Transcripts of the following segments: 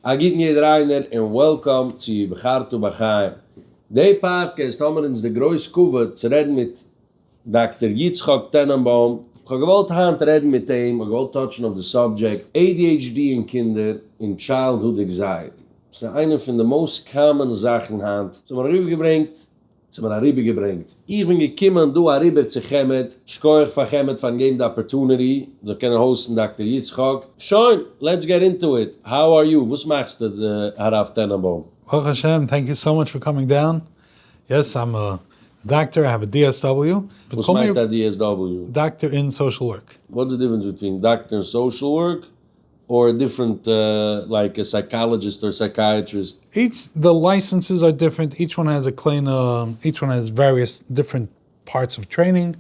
Agit jeder einer and welcome to Bechartu Bachaim. Day podcast haben wir uns de groß Kuva zu reden mit Dr. Yitzchok Tannenbaum. Ich habe gewollt hand reden mit ihm, ich gewollt touchen auf the subject ADHD in Kinder in childhood anxiety. Das ist eine von den most common Sachen hand. Zum rübergebracht. Ich bin gekommen, du rüber zu Chemet, schkoich von Chemet von Game the Opportunity, so können hosten Dr. Yitzchok. Schön, let's get into it. How are you? Was machst du, Harav Tenenbaum? Baruch Hashem, thank you so much for coming down. Yes, I'm a doctor, I have a DSW. Was meint that DSW? Doctor in social work. What's the difference between doctor and social work? Or a different, like a psychologist or psychiatrist? The licenses are different. Each one has each one has various different parts of training.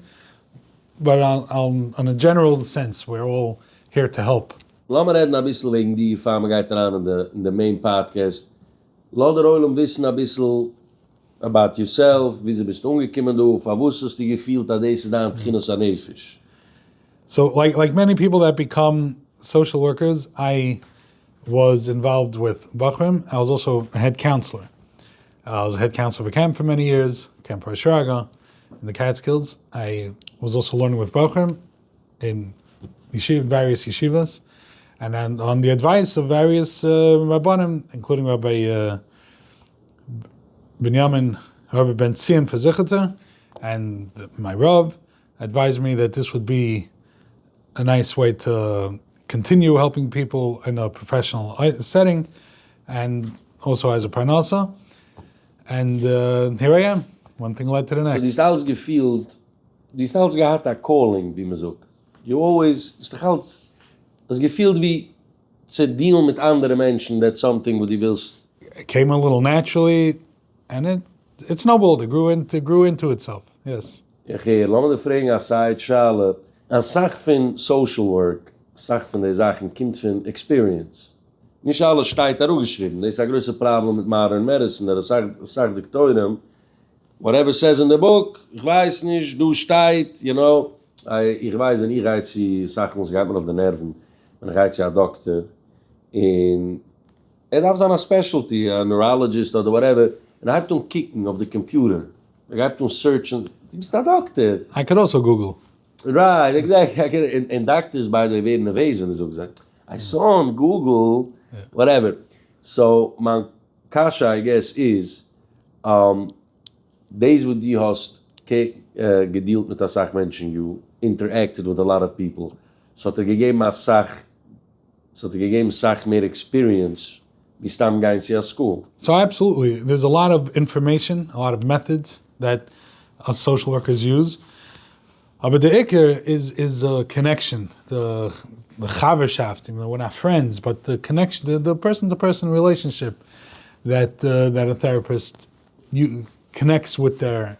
But on a general sense, we're all here to help. Lass mal reden ein bisschen wegen die Fama geht daran in der main podcast. Lass der Oilem wissen ein bisschen about yourself, wie sie bist umgekommen du, auf wusstest du gefühlt, dass diese da am Beginn an Nefisch. So like many people that become social workers, I was involved with Bachrim. I was also a head counselor. I was a head counselor of a camp for many years, Camp Shraga, in the Catskills. I was also learning with Bachrim in various yeshivas, and then on the advice of various Rabbanim, including Rabbi Binyamin, Rabbi Ben Tzion Fazichata, and my Rav advised me that this would be a nice way to continue helping people in a professional setting and also as a parnasa. And here I am. One thing led to the next. So die ist alles gehabt a calling, wie man sagt. You always, ist doch halt, das gefühlt wie zu dealen mit anderen Menschen, that's something what you willst. It came a little naturally and it snowballed. It grew into itself. Yes. Ja, gehe, lass me de fragen, als zij schalen, als Sach von social work, Sach von der Sachen kommt von experience. Nicht alles steht da geschrieben. Das ist ein größer Problem mit modern medicine. Das sagt Doktoren, whatever says in the book, ich weiß nicht, du steht, you know. Ich weiß, wenn ich reiz die Sachen, muss ich halt mal auf den Nerven. Wenn ich reiz ja Doktor. Und darf sein a specialty, a neurologist or whatever. Und ich hab to kicken auf the computer. Ich hab to searchen. Du bist der Doktor. I could also Google. Right, exactly. And doctors, by the way, werden erweist, wenn so gesagt. I saw on Google, whatever. So, my kasha, I guess, is, days with you hast gedealt mit der Sachmenschen, you interacted with a lot of people. So, gegeben Sach mehr experience, wie stamm going to school. So, absolutely. There's a lot of information, a lot of methods that us social workers use. But the ikr is a connection, the chaverschaft. We're not friends, but the connection, the person-to-person relationship that a therapist connects with their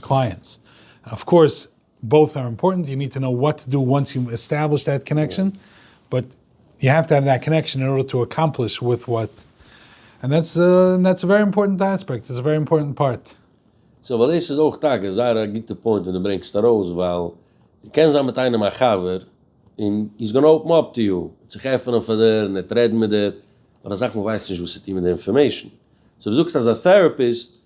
clients. Of course, both are important. You need to know what to do once you establish that connection, but you have to have that connection in order to accomplish with what, and that's a very important aspect. It's a very important part. So, weil das ist auch Tag, es ist ein guter Point, wenn du bringst da raus, weil du kennst auch mit einem Achaver, and he's gonna open up to you. Sich öffnen von dir, nicht reden mit dir, aber dann sagt man, weiß nicht, was ist mit der Information. So, du suchst als ein Therapist,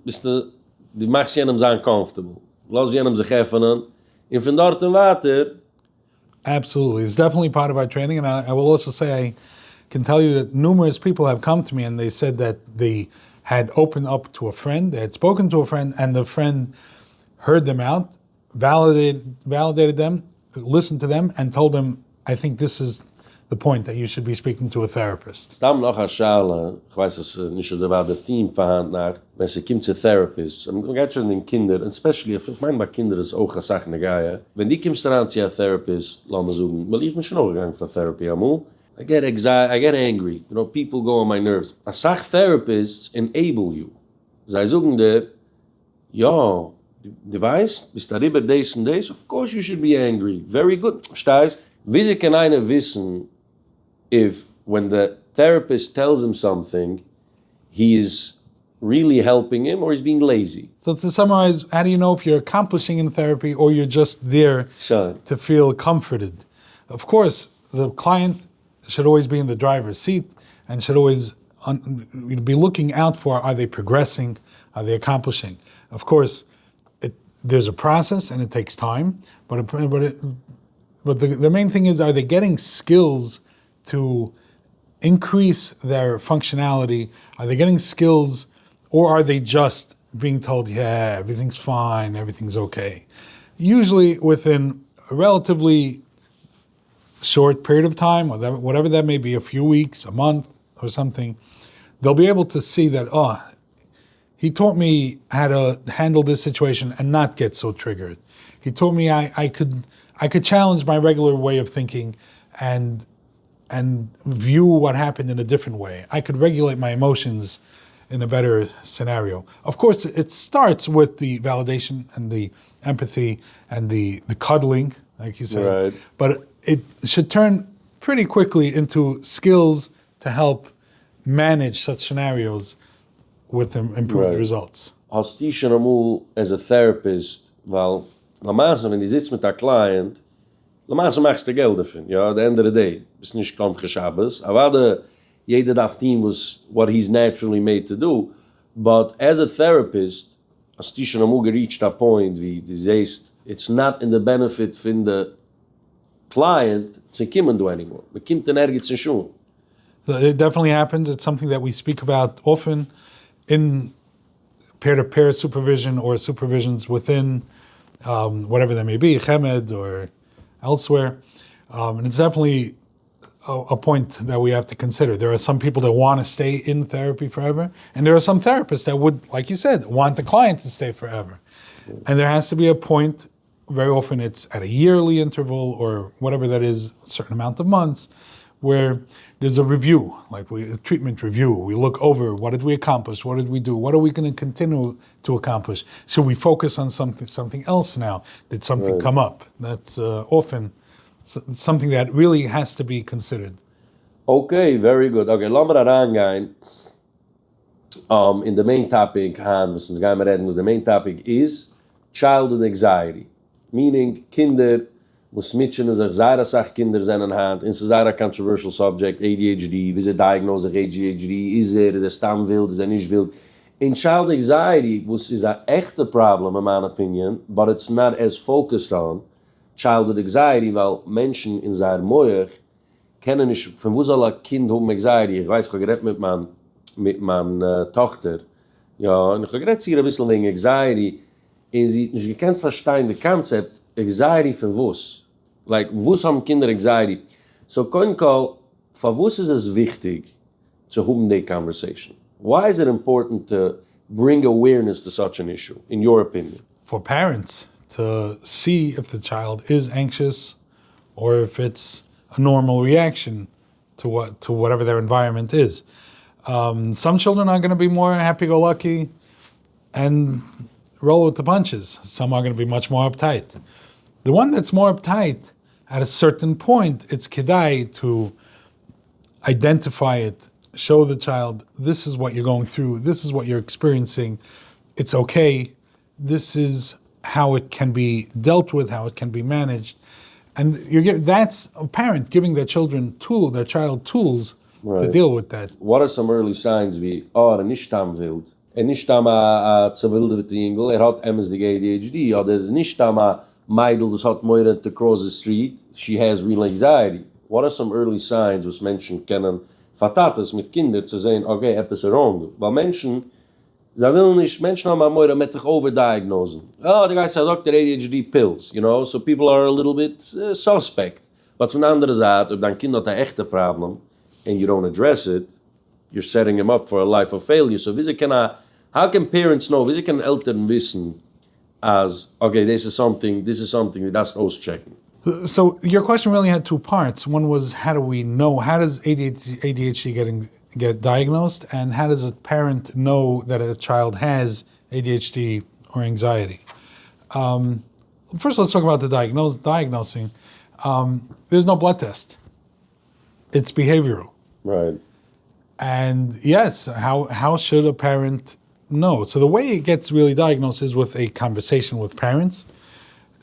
bist du machst jenem sein comfortable. Lass jenem sich öffnen, und von dort und weiter. Absolutely. It's definitely part of our training, and I will also say, I can tell you that numerous people have come to me and they said that they had opened up to a friend, they had spoken to a friend, and the friend heard them out, validated them, listened to them, and told them, I think this is the point that you should be speaking to a therapist. Stamm noch a Schale, ich weiß, es nicht so war der Theme verhandelt nach, wenn sie kommt zu Therapists, man geht schon den Kindern, and especially, ich meine, bei Kindern ist auch eine Sache, eine Geier. Wenn die kommst daran zu einem Therapist, lass mal sagen, weil ich bin schon auch gegangen für Therapy, amul. I get angry. You know, people go on my nerves. A Sach therapists enable you. Zij zeggen dir, ja, du weißt, bist da rüber days and days, of course you should be angry. Very good. Verstehst? Wie sie kann einer wissen, if when the therapist tells him something, he is really helping him or he's being lazy? So to summarize, how do you know if you're accomplishing in therapy or you're just there to feel comforted? Of course, the client should always be in the driver's seat and should always be looking out for, are they progressing, are they accomplishing? Of course, there's a process and it takes time, but the main thing is, are they getting skills to increase their functionality? Are they getting skills, or are they just being told, yeah, everything's fine, everything's okay? Usually within a relatively short period of time, or whatever that may be, a few weeks, a month or something, they'll be able to see that, oh, he taught me how to handle this situation and not get so triggered. He taught me I could challenge my regular way of thinking and view what happened in a different way. I could regulate my emotions in a better scenario. Of course, it starts with the validation and the empathy and the cuddling, like you said. Right. But it should turn pretty quickly into skills to help manage such scenarios with improved results. Hast du schon einmal as a therapist, weil normalerweise, wenn du sitzt mit der Client, normalerweise machst du Geld davon, ja, at the end of the day. Bist nicht kaum Shabbos, aber jeder darf tun was what he's naturally made to do. But as a therapist, hast du schon einmal reached a point, wie du siehst, it's not in the benefit von the client to come and do anymore. Man kommt dann ergens in Schuhen. It definitely happens. It's something that we speak about often in peer-to-peer supervision or supervisions within whatever that may be, Chemed or elsewhere. And it's definitely a point that we have to consider. There are some people that want to stay in therapy forever, and there are some therapists that would, like you said, want the client to stay forever. And there has to be a point, very often it's at a yearly interval or whatever that is, a certain amount of months, where there's a review, like a treatment review. We look over, what did we accomplish? What did we do? What are we going to continue to accomplish? Should we focus on something else now? Did something come up? That's often something that really has to be considered. Okay, very good. Okay, lassen wir da reingehen. In the main topic, was uns gehen wir reden, was the main topic is childhood anxiety. Meaning, Kinder, was mitchen is sehr sach Kinder sind an hand, in sehr controversial subject, ADHD, wie sie diagnose ADHD, is stam wild, is nicht wild. In child anxiety, was is a echte problem, in my opinion, but it's not as focused on childhood anxiety, weil Menschen in seiner Moyer kennen nicht, von wo soll ein Kind haben anxiety? Ich weiß, ich habe geredet mit meiner Tochter, ja, und ich habe geredet ein bisschen wegen anxiety, und sie nicht gekannt verstehen, das Konzept, anxiety von was? Like, was haben Kinder anxiety? So, for was is es wichtig to have the conversation? Why is it important to bring awareness to such an issue, in your opinion? For parents to see if the child is anxious or if it's a normal reaction to whatever their environment is. Some children are going to be more happy-go-lucky and roll with the punches. Some are going to be much more uptight. The one that's more uptight, at a certain point, it's kedai to identify it, show the child, this is what you're going through, this is what you're experiencing, it's okay, this is how it can be dealt with, how it can be managed. And that's a parent giving their child tools to deal with that. What are some early signs wie, nicht am wild, nicht am a wilde Triangle, hat MSD ADHD, oder nicht am a Meidl, das hat Moira to cross the street, she has real anxiety. What are some early signs, was Menschen kennen, Fatatas mit Kindern zu sehen, okay, etwas wrong. Weil Menschen haben a Moira mit dich overdiagnosen. Oh, the guy said, Dr. ADHD pills, you know, so people are a little bit suspect. But von der anderen Seite, if dein Kind hat ein echter Problem, and you don't address it, you're setting him up for a life of failure. So how can parents know, wie can Eltern wissen, as, okay, this is something that's auschecken? So your question really had two parts. One was, how do we know, how does ADHD get diagnosed, and how does a parent know that a child has ADHD or anxiety? First, let's talk about the diagnosing. There's no blood test. It's behavioral. Right. And yes, how should a parent know? So the way it gets really diagnosed is with a conversation with parents.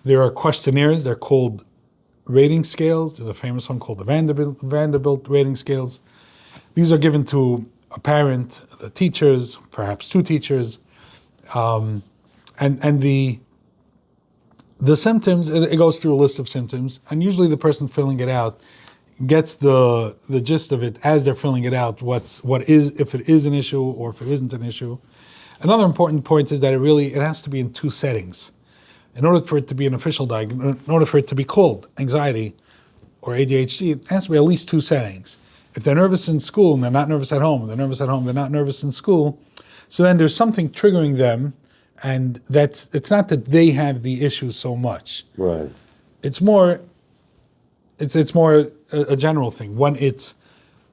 There are questionnaires, they're called rating scales. There's a famous one called the Vanderbilt rating scales. These are given to a parent, the teachers, perhaps two teachers, and the symptoms. It goes through a list of symptoms, and usually the person filling it out gets the gist of it as they're filling it out. What is, if it is an issue or if it isn't an issue. Another important point is that it has to be in two settings. In order for it to be an official diagnosis, in order for it to be called anxiety or ADHD, it has to be at least two settings. If they're nervous in school and they're not nervous at home, they're nervous at home, they're not nervous in school, so then there's something triggering them, and it's not that they have the issue so much. Right. It's more a general thing. When it's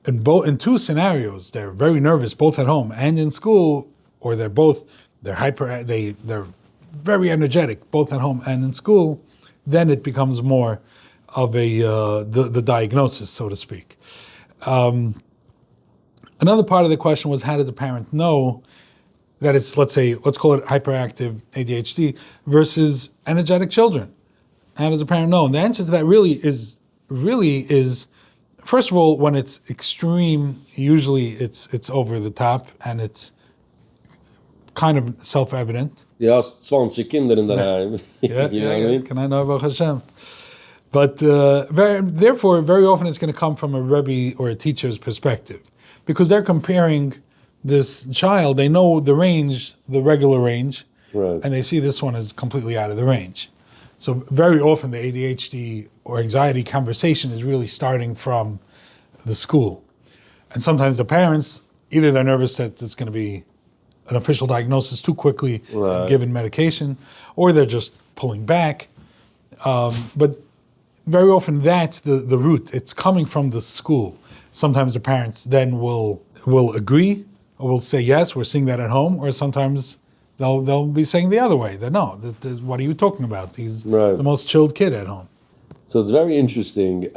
in two scenarios, they're very nervous both at home and in school, or they're very energetic both at home and in school, then it becomes more of the diagnosis, so to speak. Another part of the question was, how did the parent know that it's, let's call it hyperactive ADHD versus energetic children? How does the parent know? And the answer to that really is, first of all, when it's extreme, usually it's over the top and it's kind of self-evident. Ja, 20 Kinder in der Heim. Yeah, You know what I mean? Can I know about Hashem? But therefore, very often it's going to come from a Rebbe or a teacher's perspective, because they're comparing this child. They know the range, the regular range, Right. and they see this one is completely out of the range. So very often the ADHD or anxiety conversation is really starting from the school. And sometimes the parents, either they're nervous that it's going to be an official diagnosis too quickly and given medication, or they're just pulling back. But very often that's the root. It's coming from the school. Sometimes the parents then will agree or will say, yes, we're seeing that at home, or sometimes they'll be saying the other way. That no, what are you talking about? He's the most chilled kid at home. So it's very interesting.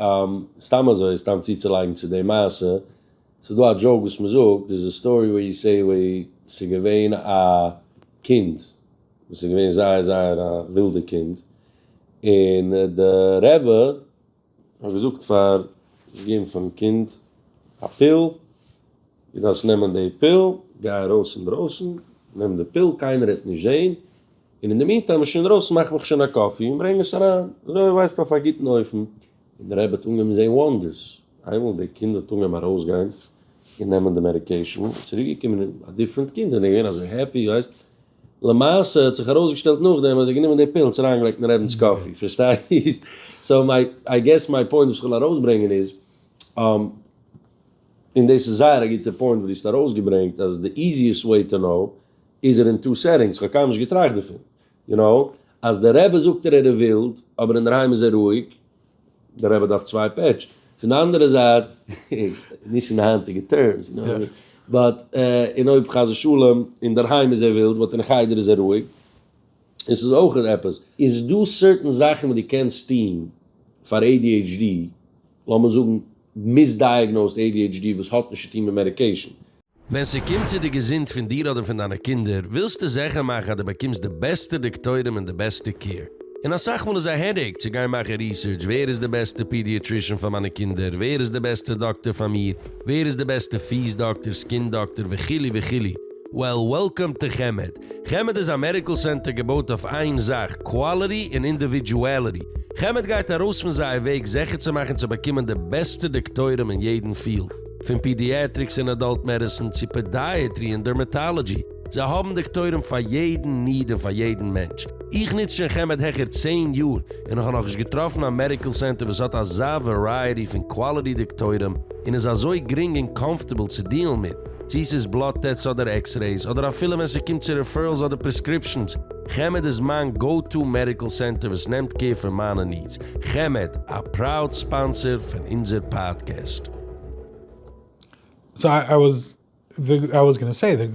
Stam Zitzelein to the Masse. So do a joke with Mazuk. There's a story where you say where sie gewähne a Kind. Sie gewähne sehr a wilde Kind. En der Rebbe hat gesucht für geben von Kind a Pill. Die das nehmen die Pill, gehen raus und draußen, nehmen die Pill, keiner hat nicht sehen. Und in der Meantime, schon draußen, machen wir schon einen Kaffee und bringen es heran. So, weißt du, was geht neufen. Und der Rebbe hat ungefähr Wonders. Einmal die Kinder tun mal rausgehen und nehmen die Medication. Zurückgekommen, a different Kind. Und ich bin also happy, weißt du. La Masse hat sich herausgestellt noch, dass ich nehme die Pilze reingelegt und eben Kaffee. Verstehst? So I guess my point, was ich herausbringen ist, in dieser Sache gibt der Point, wo ich da rausgebringt, dass the easiest way to know is it in two settings. Ich kann mich getragen dafür. You know, als der Rebbe sucht wild, aber in der Heim ist ruhig, der Rebbe darf 2 Patch. Von der anderen Seite, nicht in handige terms, you know. Yeah. But in oib gaza shulem, in der Heim is wild, wat in der Geider is ruhig. Is es auch etwas. Is du certain Sachen, die kennst stehen, for ADHD, lass mal sagen, misdiagnosed ADHD, was hat nicht mit Medication. Wenn sie kommt zu dir gesinnt von dir oder von deinen Kindern, willst du sagen machen, du bekommst die beste Doktorin und die beste Care. En als sag mal, is een headache. Ze gaan maken research. Wer is de beste pediatrician van mijn kinderen? Wer is de beste dokter van mij? Wer is de beste viesdokter, skindokter? Vigili. Well, welcome to Chemed. Chemed is een medical center gebouwd op één zaak. Quality and individuality. Chemed gaat raus van zijn weg zeggen te maken ze bekomen de beste doktoren in jeden field. Van pediatrics en adult medicine zu podiatry en dermatology. Ze haben doktoren van jeden nieder, van jeden mens. Ich nutze schon Chemed hecher 10 Jahre en ich habe noch getroffen am Medical Center, was hat a so variety von quality doktoren en is a so gering and comfortable zu dealen mit. Zies is blood tests oder X-rays oder a viele, wenn sie kommt zu referrals oder prescriptions. Chemed is mein go-to medical center, was nehmt care für meine needs. Chemed, a proud sponsor von unser podcast. So I was going to say that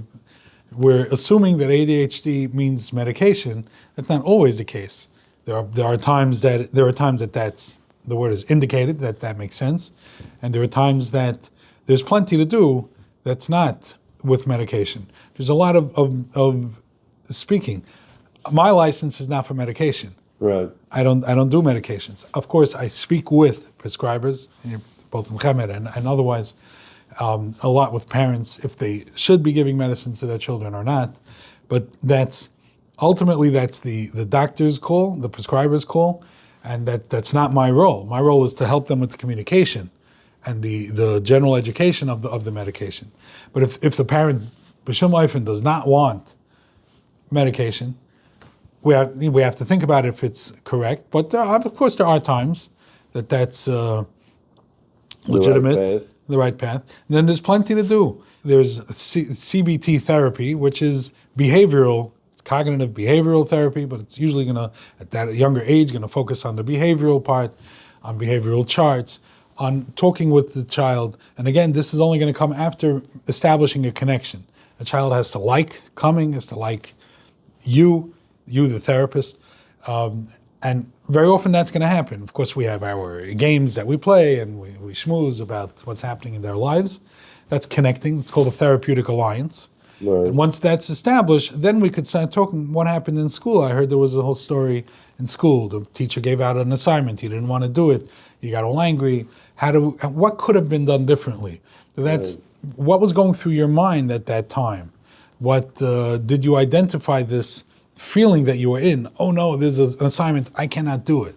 we're assuming that ADHD means medication. That's not always the case. There are times that that's the word is indicated, that makes sense, and there are times that there's plenty to do that's not with medication. There's a lot of speaking. My license is not for medication. Right. I don't do medications. Of course, I speak with prescribers, both in Chemed and otherwise, a lot with parents if they should be giving medicines to their children or not. But ultimately that's the doctor's call, the prescriber's call, and that's not my role. My role is to help them with the communication and the general education of the medication. But if the parent, b'shum ofen, does not want medication, we have to think about if it's correct. But of course there are times that's legitimate, the right path. And then there's plenty to do. There's CBT therapy, which is behavioral. It's cognitive behavioral therapy, but it's usually at that younger age, going to focus on the behavioral part, on behavioral charts, on talking with the child. And again, this is only going to come after establishing a connection. A child has to like coming, has to like you, the therapist. And very often that's going to happen. Of course, we have our games that we play and we schmooze about what's happening in their lives. That's connecting. It's called a therapeutic alliance. Right. And once that's established, then we could start talking what happened in school. I heard there was a whole story in school. The teacher gave out an assignment. He didn't want to do it. He got all angry. What could have been done differently? That's what was going through your mind at that time. What did you identify this feeling that you were in? Oh no, there's an assignment, I cannot do it.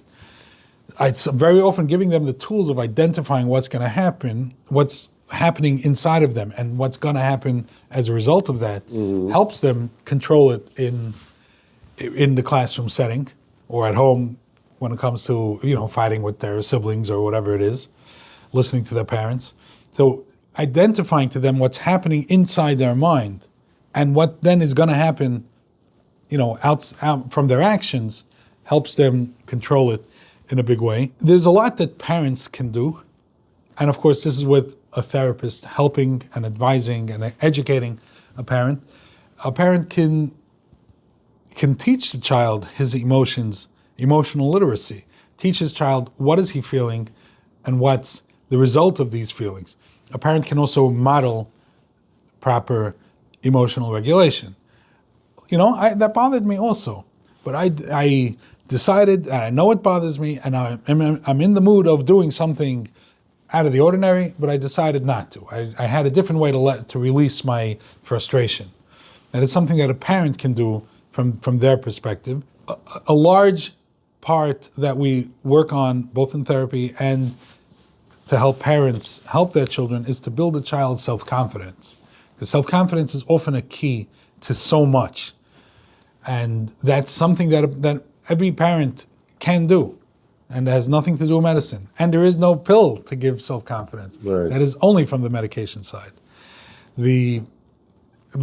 It's very often giving them the tools of identifying what's going to happen, what's happening inside of them, and what's going to happen as a result of that helps them control it in the classroom setting or at home when it comes to fighting with their siblings or whatever it is, listening to their parents. So identifying to them what's happening inside their mind and what then is going to happen out from their actions helps them control it in a big way. There's a lot that parents can do. And of course, this is with a therapist helping and advising and educating a parent. A parent can teach the child his emotions, emotional literacy. Teach his child what is he feeling and what's the result of these feelings. A parent can also model proper emotional regulation. That bothered me also. But I decided, and I know it bothers me, and I'm in the mood of doing something out of the ordinary, but I decided not to. I had a different way to release my frustration. And it's something that a parent can do from their perspective. A large part that we work on, both in therapy and to help parents help their children, is to build a child's self-confidence. Because self-confidence is often a key to so much. And that's something that every parent can do. And it has nothing to do with medicine. And there is no pill to give self-confidence. Right. That is only from the medication side. The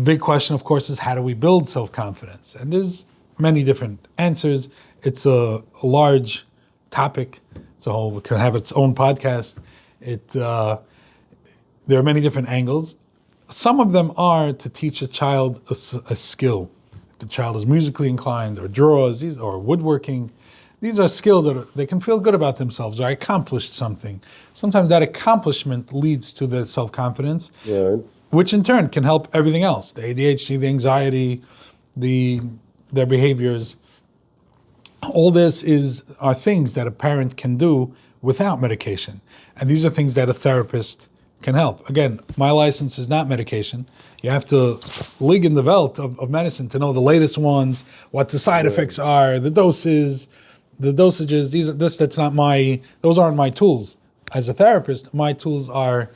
big question, of course, is how do we build self-confidence? And there's many different answers. It's a large topic. It can have its own podcast. There are many different angles. Some of them are to teach a child a skill. If the child is musically inclined or draws or woodworking, these are skills that they can feel good about themselves or accomplished something. Sometimes that accomplishment leads to the self-confidence, which in turn can help everything else. The ADHD, the anxiety, their behaviors. All this are things that a parent can do without medication. And these are things that a therapist can help. Again, my license is not medication. You have to lig in the Welt of medicine to know the latest ones, what the side effects are, the doses, the dosages. Those aren't my tools. As a therapist, my tools are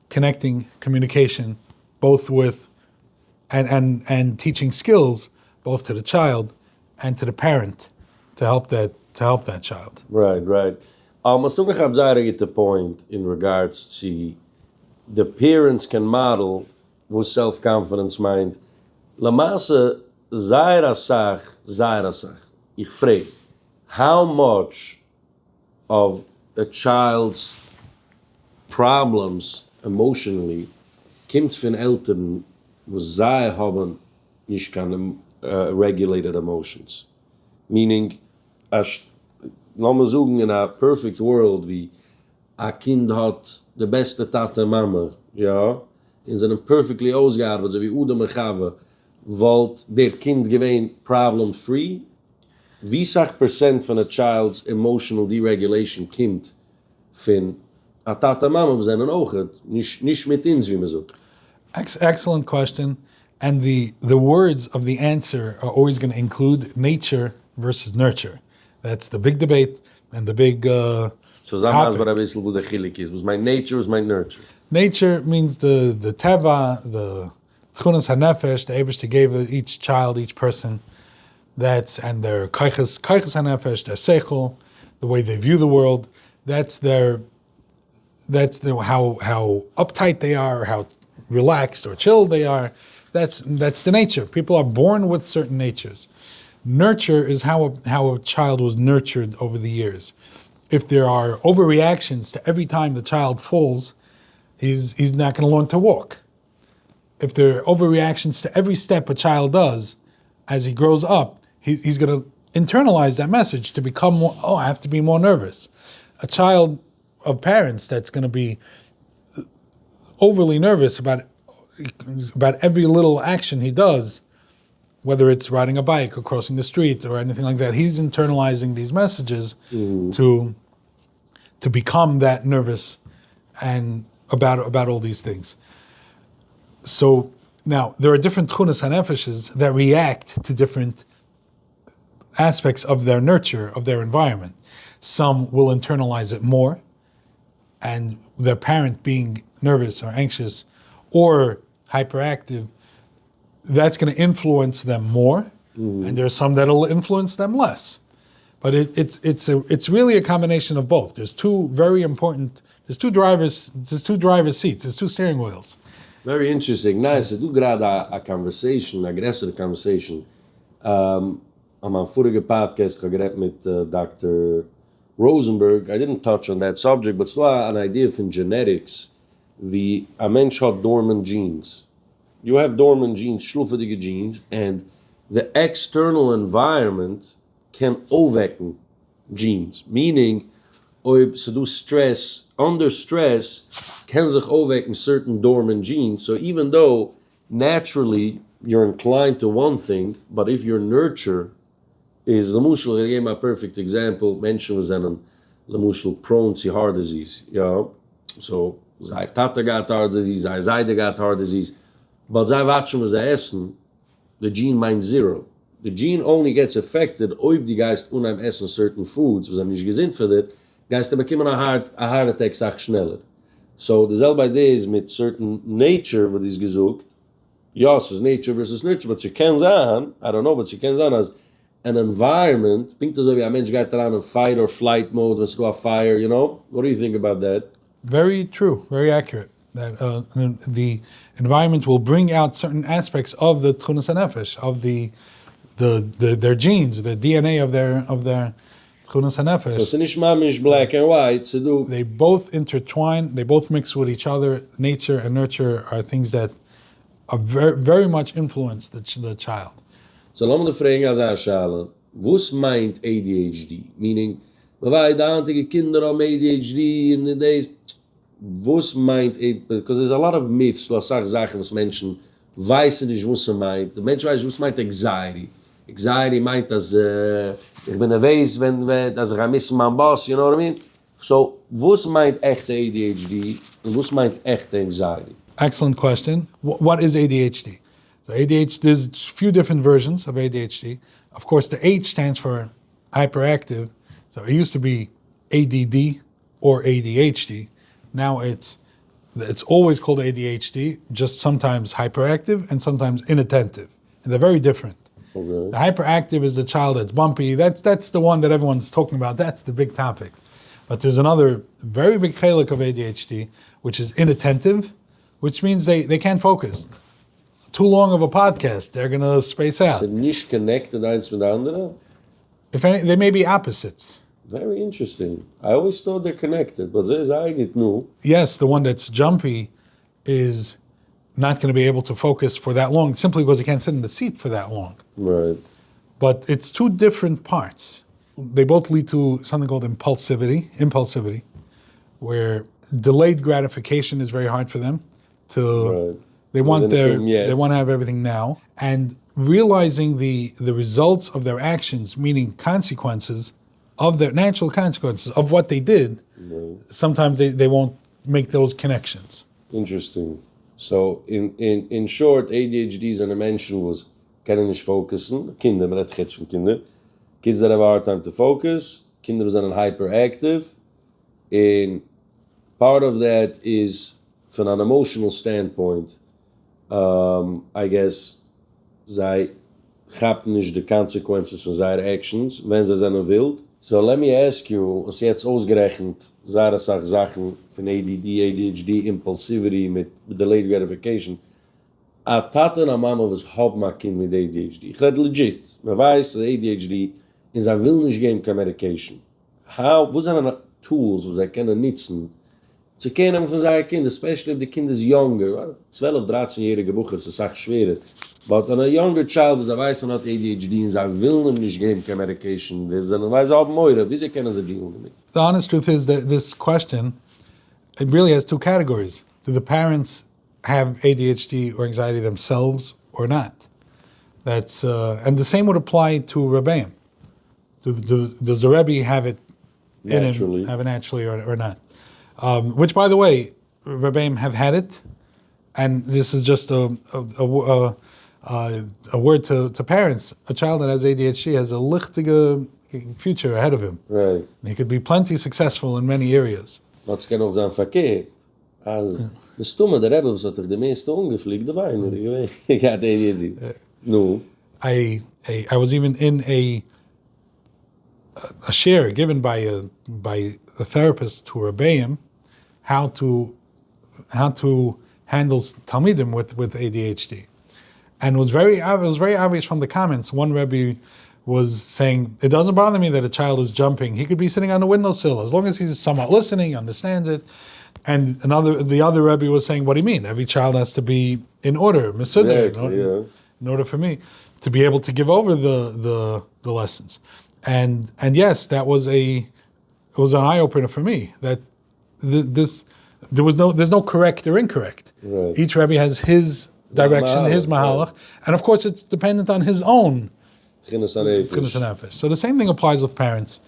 connecting, communication, both with and teaching skills both to the child and to the parent to help that child. Right. I still have the point in regards to the parents can model with self-confidence mind. La Masse, Zaira Sach. Ich frage, how much of a child's problems emotionally kommt von Eltern, wo sie haben nicht keine regulated emotions? Meaning, lass mal sagen, in a perfect world, wie a Kind hat de beste Tate und Mama, ja, in seinem perfectly ausgearbeitet, so wie Uda Mechave, wollt der Kind gewähnt problem-free? Wie sag % von a child's emotional deregulation kommt von a Tata Mama was einen Augen, nicht mit uns, wie man sagt. Excellent question. And the words of the answer are always going to include nature versus nurture. That's the big debate and the big So sagen wir topic. ein bisschen, wo der Chilik ist. Was mein Nature, was mein Nurture. Nature means the teva, the tchunas hanefesh, the Eibishter gave each child, each person. And their kaiches hanefesh, their seichel, the way they view the world. That's how uptight they are, how relaxed or chilled they are. That's the nature. People are born with certain natures. Nurture is how a child was nurtured over the years. If there are overreactions to every time the child falls, he's not going to learn to walk. If there are overreactions to every step a child does as he grows up, he's going to internalize that message to become more, I have to be more nervous. A child of parents that's going to be overly nervous about every little action he does, whether it's riding a bike or crossing the street or anything like that, he's internalizing these messages to become that nervous and about all these things. So now there are different tchunas hanefeshes that react to different aspects of their nurture, of their environment. Some will internalize it more, and their parent being nervous or anxious or hyperactive, that's going to influence them more, and there's some that'll influence them less. But it's really a combination of both. There's two driver's seats, there's two steering wheels. Very interesting. Nice. Du gerade a conversation, a größere conversation. Am vorige podcast geredet mit Dr. Rosenberg. I didn't touch on that subject, but it's an idea from genetics. Wie a Mensch hat dormant genes. You have dormant genes, schluffertige genes, and the external environment can aufwecken genes. Meaning, ob so do stress, under stress, can sich aufwecken certain dormant genes. So even though naturally you're inclined to one thing, but if your nurture is, lemushel, I gave my perfect example, Menschen was einen, lemushel, prone to heart disease. Yeah? So, sei Tata got heart disease, sei Seide got heart disease, but sei watschen was essen, the gene means 0. The gene only gets affected if die Geist unheim essen certain foods, was nicht gesinnt für das, Geist bekommen a heart attack sach schneller. So, dasselbe Idee ist mit certain nature, what is gesucht, yes, is nature versus nurture, but you can sagen, I don't know, but you can sagen as an environment, think so wie a Mensch geht around in fight or flight mode, when it's a fire, you know? What do you think about that? Very true, very accurate. That the environment will bring out certain aspects of the tchunas hanefesh, of their genes, the DNA of their tchunas hanefesh. So it's nicht mamish black and white, so do... They both intertwine, they both mix with each other. Nature and nurture are things that are very, very much influence the child. So lassen wir die Frage als Anschalen. Was meint ADHD? Meaning, weil die antige Kinder haben ADHD in the days. Was meint it? Because there's a lot of myths, was Sachen, was Menschen weißen nicht, was meint. Der Mensch weiß, was meint Anxiety. Anxiety meint, dass ich bin nervös, dass ich miss mein Boss, you know what I mean? So, was meint echte ADHD und was meint echte Anxiety? Excellent question. What is ADHD? So ADHD, there's a few different versions of ADHD. Of course, the H stands for hyperactive. So it used to be ADD or ADHD. Now it's always called ADHD, just sometimes hyperactive and sometimes inattentive. And they're very different. Okay. The hyperactive is the child that's bumpy. That's the one that everyone's talking about. That's the big topic. But there's another very big chelik of ADHD, which is inattentive, which means they can't focus. Too long of a podcast, they're going to space out. So nicht connected eins mit anderen? If any, they may be opposites. Very interesting. I always thought they're connected, but there's I get new. Yes, the one that's jumpy is not going to be able to focus for that long, simply because he can't sit in the seat for that long. Right. But it's two different parts. They both lead to something called impulsivity, where delayed gratification is very hard for them to They want Yes. they want to have everything now, and realizing the results of their actions, meaning consequences of their natural consequences of what they did. Sometimes they won't make those connections. Interesting. So in short, ADHD is an dimension was können nicht focussen. Kinder, man redt jetzt von Kinder. Kids that have a hard time to focus. Kinder sind hyperactive. And part of that is from an emotional standpoint, I guess, zij gappen nicht the consequences von seinen actions, wenn sie sind wild. So let me ask you, was jetzt ausgerechnet, Sachen von ADD, ADHD, Impulsivity mit delayed gratification, a Tate und a Mama was Hauptmakin mit ADHD. Ich rede legit. Man weiß, dass ADHD is a will nicht geben keine Medication. Wo sind Tools, wo sie können nutzen, zu kennen von seinen Kindern, especially if the kind is younger, 12, 13-jährige Bucher, das ist echt schwerer. But on a younger child, is a weiß not ADHD, and a will nicht geben keine Medication, is a weiß auch Meure, wie sie können sie dealen damit? The honest truth is that this question, it really has two categories. Do the parents have ADHD or anxiety themselves or not? That's and the same would apply to Rebbeim. Does the Rebbe have it Naturally. have it naturally or not? Which, by the way, Rebbeim have had it, and this is just a word to parents. A child that has ADHD has a lichtige future ahead of him. Right. He could be plenty successful in many areas. Was kann auch sein verkehrt. Also, der Stumme, der Rebbe, was hat doch die meiste ungefliegte Weine, ich hatte ADHD. No. I was even in a share given by a therapist to Rebbeim how to handle Talmidim with ADHD, and it was very obvious from the comments. One Rebbe was saying, "It doesn't bother me that a child is jumping. He could be sitting on the windowsill as long as he's somewhat listening, understands it." And the other Rebbe was saying, "What do you mean? Every child has to be in order, Mesider, in order for me to be able to give over the lessons." And yes, it was an eye opener for me that there's no correct or incorrect. Right. Each Rebbe has his direction, his mahalach, and of course it's dependent on his own. So the same thing applies with parents.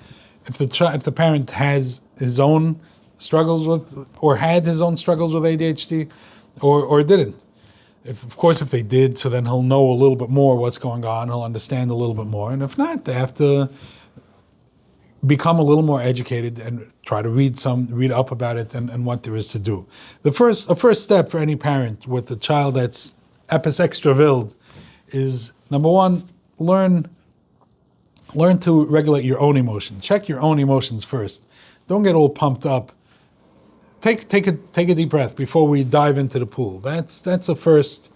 If the parent has his own struggles with, or had his own struggles with ADHD, or didn't. If they did, so then he'll know a little bit more what's going on. He'll understand a little bit more, and if not, they have to become a little more educated and try to read up about it and what there is to do. A first step for any parent with a child that's epis extra wild is, number one, learn to regulate your own emotions. Check your own emotions first. Don't get all pumped up. Take a deep breath before we dive into the pool. That's a first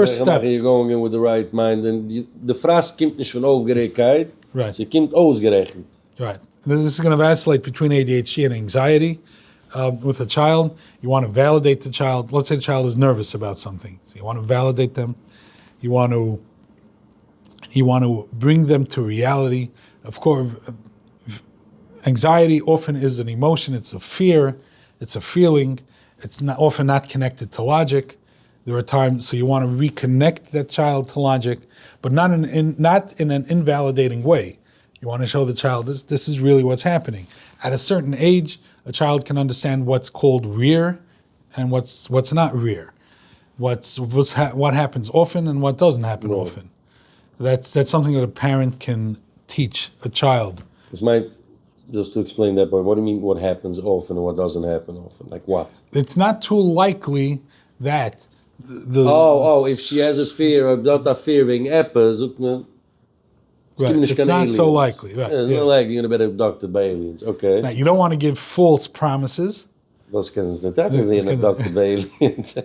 step. You're going in with the right mind, and the Fras kommt nicht von Aufgeregtheit, Right. sie kommt ausgerechnet. Right. This is going to vacillate between ADHD and anxiety with a child. You want to validate the child. Let's say the child is nervous about something. So you want to validate them. You want to bring them to reality. Of course, anxiety often is an emotion. It's a fear. It's a feeling. It's often not connected to logic. There are times, so you want to reconnect that child to logic, but not in an invalidating way. You want to show the child this is really what's happening. At a certain age, a child can understand what's called rear and what's not rear. What happens often and what doesn't happen often. That's something that a parent can teach a child. Just to explain that point, what do you mean what happens often and what doesn't happen often? Like what? It's not too likely that if she has a fear, not a fear wegen Eppes, right. It's not aliens. So likely. Right. It's not likely you're going to be abducted by aliens. Okay. Now, you don't want to give false promises. Was können Sie nicht being abducted by aliens?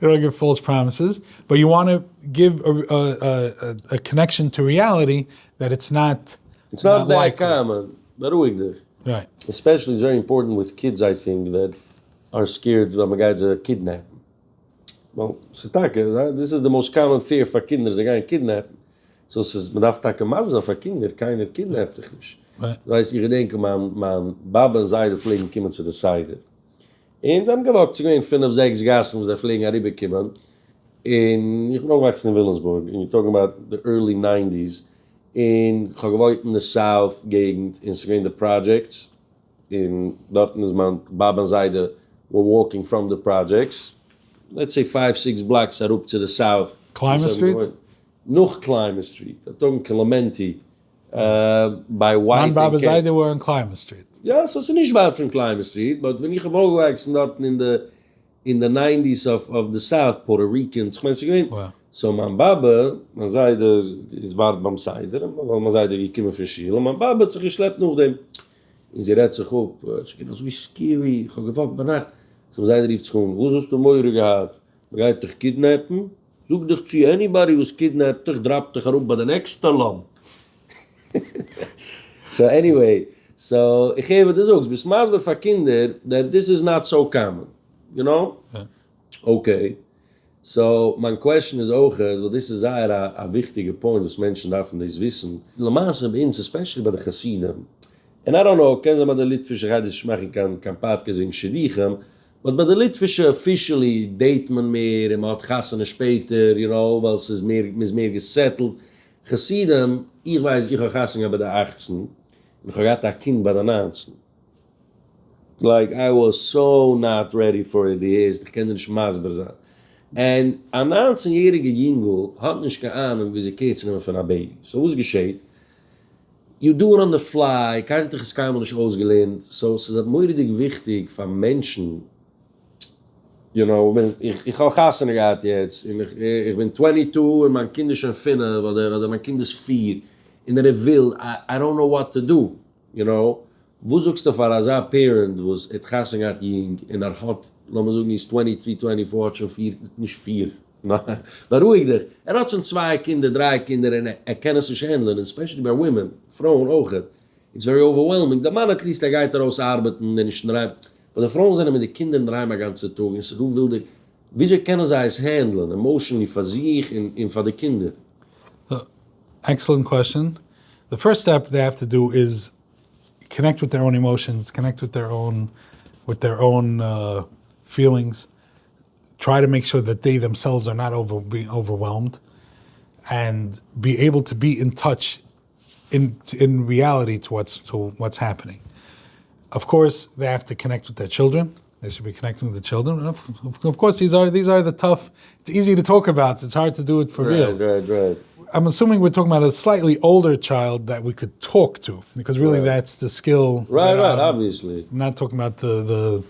You don't give false promises, but you want to give a connection to reality that it's not. It's not that likely. Common. Beruhig dich. Right. Especially, it's very important with kids, I think, that are scared when a guy's a kidnap. Well, this is the most common fear for kids. They're going to kidnap. So says, man darf takke mal sein für Kinder, keiner kidnappt dich nicht. Right. Du weißt, ich denke, man Baba und Seide fliegen kommen zu der Seite. Und sie haben gewagt, sie gehen 5, 6 Gassen, wo sie fliegen herüberkommen. Und ich bin aufgewachsen in Wilhelmsburg. And you're talking about the early 90s. Und ich habe gewohnt in der South-Gegend, in the projects. In dort is man Baba Seide were walking from the projects. Let's say 5, 6 blocks are up to the south. Climber Street? Noch Climber Street. I'm talking Clementi. By White. Man Baba Seide were on Climber Street. Ja, so ist nicht weit von Climber Street, but wenn ich aufgewachsen dort in the 90s of the South, Puerto Ricans, ich meine, Wow. so man Baba, man Seide ist wart beim Seide, weil man Seide gekommen von Schiele, man Baba hat sich geschleppt nach dem. Und sie redt sich auf, ich gehe, das ist scary, ich habe gefragt bei Nacht. So sei rief sich um, wo hast du Meure gehabt? Man geht dich kidnappen, such dich zu anybody who's kidnapped dich, drapp dich herum bei der nächsten Lamp. So anyway, so ich gebe das auch, bis maßbar für Kinder, that this is not so common, you know? Yeah. Okay. So, my question is auch, well, this is a wichtiger point, was Menschen davon das wissen. La Masse bei uns, especially bei der Chassiden, and I don't know, kennen Sie mal der Litwische, ich mache kein Podcast wegen Schädichem, but bei der Litwische officially date man mehr, man hat Gassen später, you know, weil es ist mehr gesettelt. Chassiden, ich weiß, ich habe Gassen bei der 18, und ich habe ein Kind bei der 19. Like, I was so not ready for it, ich kann nicht maßbar sein. Und ein 19-jähriger Jingel hat nicht geahnt, wie sie geht nehmen von einem Baby. So was geschieht. You do it on the fly, kein dich ist keinem nicht ausgelehnt. So ist das moeilijk wichtig von Menschen. You know, ich habe Gassen gehabt jetzt. Ich bin 22 und mein Kind ist schon 5, oder mein Kind ist 4. Und will, I don't know what to do. You know, wo suchst du für als ein Parent, wo es Gassen gehabt jing, und hat, lass mal sagen, ist 23, 24, hat schon 4, nicht 4. Beruhig dich. Hat schon 2 Kinder, 3 Kinder, und kann es sich handeln, especially by women, Frauen auch. It's very overwhelming. Der Mann at least, geht raus arbeiten, und ist rein. Aber die Frauen sind mit den Kindern rein, den ganzen Tag. Und so, wieso können sie es handeln, emotionally, für sich und für die Kinder? Excellent question. The first step they have to do is connect with their own emotions, connect with their own feelings. Try to make sure that they themselves are not being overwhelmed, and be able to be in touch, in reality to what's happening. Of course, they have to connect with their children. They should be connecting with the children. Of course, these are the tough. It's easy to talk about. It's hard to do it for real. Right. I'm assuming we're talking about a slightly older child that we could talk to, because really that's the skill. Right, obviously. I'm not talking about the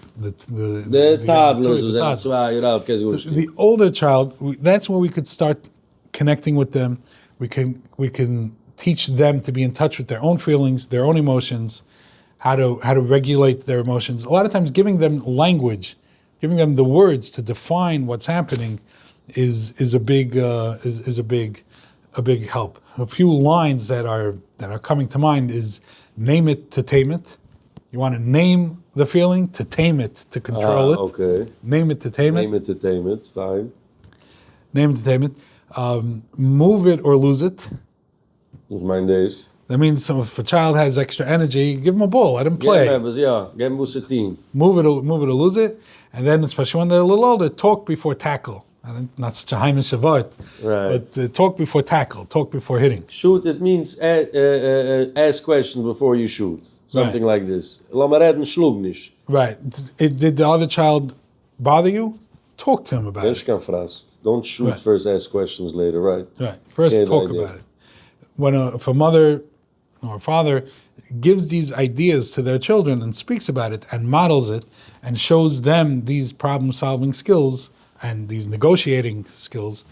toddlers. The older child, that's where we could start connecting with them. We can teach them to be in touch with their own feelings, their own emotions, how to regulate their emotions. A lot of times, giving them language, giving them the words to define what's happening, is a big help. A few lines that are coming to mind is name it to tame it. You want to name the feeling, to tame it, to control it. Okay. Name it to tame it. Name it to tame it, fine. Name it to tame it. Move it or lose it. What's mine days? That means if a child has extra energy, give him a ball, let him play. Give him a team. Move it or lose it. And then, especially when they're a little older, talk before tackle. Not such a heimish word, right. But talk before tackle, talk before hitting. Shoot, it means ask questions before you shoot. Something like this. Lass mal reden, schlug nicht. Right. Did the other child bother you? Talk to him about it. Don't shoot first, ask questions later, right? Right. First, talk about it. If a mother or a father gives these ideas to their children and speaks about it and models it and shows them these problem-solving skills and these negotiating skills,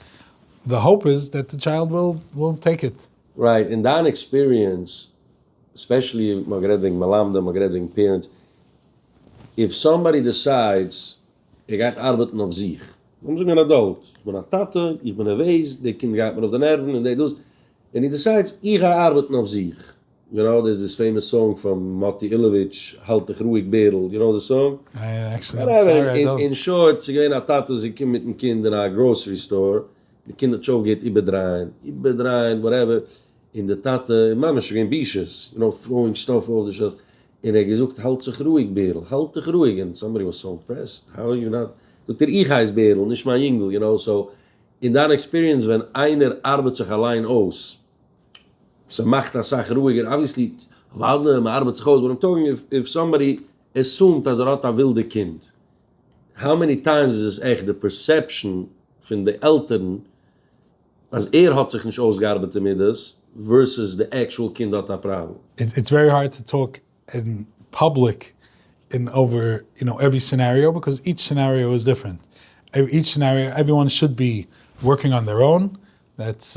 the hope is that the child will take it. Right. In that experience, especially my parents, if somebody decides, ich gehe arbeiten auf sich. I'm an adult. Ich bin eine Tate, ich bin ein Weis, der Kind geht mir auf den Nerven und and he decides, ich gehe arbeiten auf sich. You know, there's this famous song from Matti Ilovich, Halt dich ruhig, Berel. You know the song? In short, sie gehen nach Tate, sie kommen mit dem Kind in a grocery store. Die Kinder schon geht ibedrein, whatever. In the Tate, Mama, she gehen Bishes, you know, throwing stuff over the shelves. Und gesagt, halt sich ruhig, Berl, halt dich ruhig. And somebody was so impressed. How are you not? Dr. Ich heiß Berl, nicht mein Jingle, you know, so in that experience, wenn einer arbeitet sich allein aus, so macht das Sache ruhiger, obviously, man arbeitet sich aus, but I'm talking if somebody assumed, dass hat ein wilde Kind. How many times is es echt the perception von den Eltern, als hat sich nicht ausgearbeitet mit das, versus the actual kind hat ein Problem. It's very hard to talk in public in over every scenario because each scenario is different. Each scenario, everyone should be working on their own. That's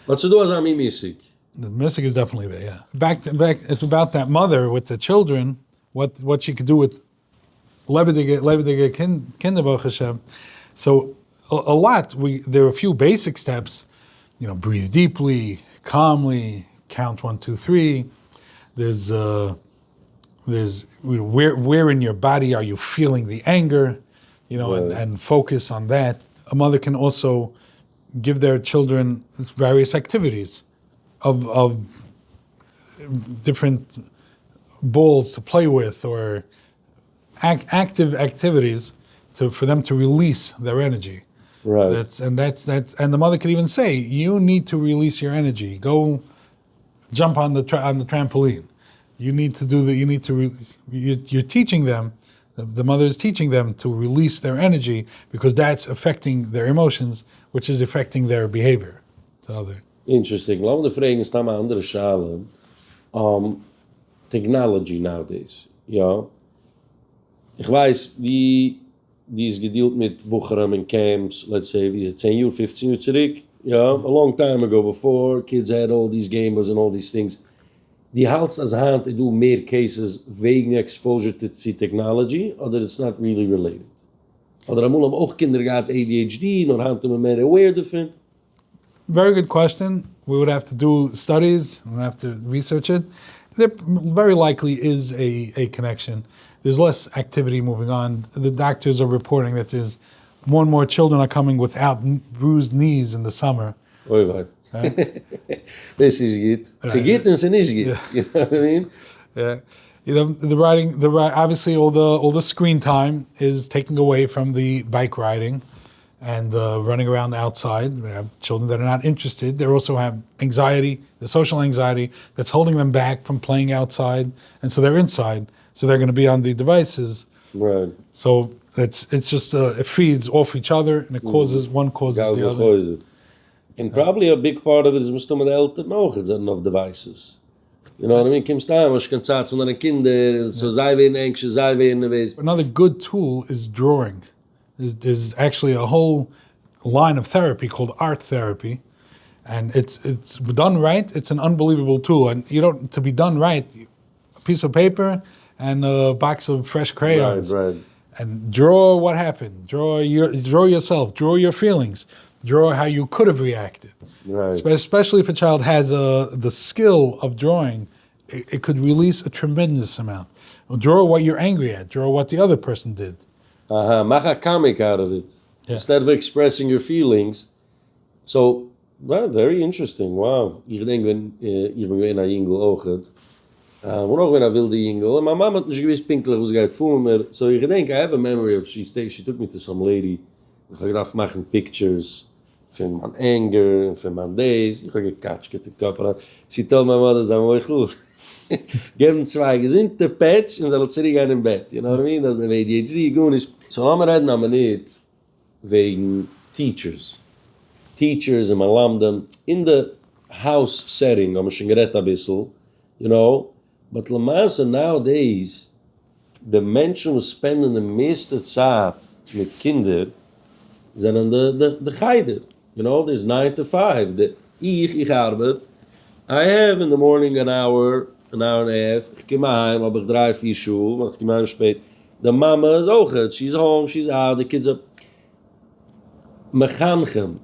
But so do as I'm missing. the mystic is definitely there. Yeah. Back. It's about that mother with the children. What she could do with lebendige Kinder, Baruch Hashem. So a lot. There are a few basic steps. Breathe deeply, calmly, count 1, 2, 3. There's where in your body are you feeling the anger, and focus on that. A mother can also give their children various activities of different balls to play with or active activities for them to release their energy. Right. And the mother could even say, you need to release your energy. Go jump on the trampoline. You need to do that. You're teaching them. The mother is teaching them to release their energy because that's affecting their emotions, which is affecting their behavior. Interesting. Laten we de vragen staan aan andere schalen. Technology nowadays. Ja. Ich weiß, die is gedealt mit Bucherem in camps, let's say, 10 years, 15 years zurück. Ja, a long time ago, before kids had all these gamers and all these things. Die houdt als hand, do meer cases wegen exposure to technology, or that it's not really related. Oder amul am auch Kinder gehad ADHD, nor hand me meer aware of. Very good question. We would have to do studies. We would have to research it. There very likely is a connection. There's less activity moving on. The doctors are reporting that there's more and more children are coming without bruised knees in the summer. Oy vay. This is good. Ze geht and ze nicht good. You know what I mean? Yeah. Obviously all the screen time is taking away from the bike riding and running around outside. We have children that are not interested. They also have anxiety, the social anxiety that's holding them back from playing outside, and so they're inside. So they're going to be on the devices. Right. So it's just it feeds off each other, and it causes one causes the other. And probably a big part of it is Mr. the Eltern auch of devices. You know what I mean? Kimst da, was kan zaat von den Kinder, so sei werden anxious, sei werden nervös. Another good tool is drawing. There's actually a whole line of therapy called art therapy, and it's done right. It's an unbelievable tool, and to be done right, a piece of paper and a box of fresh crayons, right. And draw what happened. Draw yourself. Draw your feelings. Draw how you could have reacted. Right. Especially if a child has the skill of drawing, it could release a tremendous amount. Draw what you're angry at. Draw what the other person did. Mach a comic out of it. Yeah. Instead of expressing your feelings. So, well, very interesting. Wow. Ich denke, wenn ich bin ein Jingle auch hat. Und auch wenn wilde Jingle. My mom hat nicht gewiss pinkelig, was geht vor mir. So ich denke, I have a memory of she took me to some lady. Ich habe gedacht, machen pictures von mein anger, von mein days. Ich habe gekatscht, get the Kopf. She told my mother, sag mal, ich geben 2 gesinnte Patch und soll zurückgehen im Bett. You know what I mean? Das ist eine ADHD, gut ist. So lassen wir reden aber nicht wegen Teachers. Teachers und Malamden in the house setting, haben wir schon geredet ein bisschen, you know, but Lamasse nowadays, the Menschen, who spenden the meiste Zeit mit Kindern, sind an the Geider. You know, there's 9 to 5. Ich arbeite. I have in the morning an hour and a half. Ich komme heim, habe ich 3, 4 Schuhe, ich komme heim spät. The mama is auch, she's home, she's out, the kids are... Mechanchem.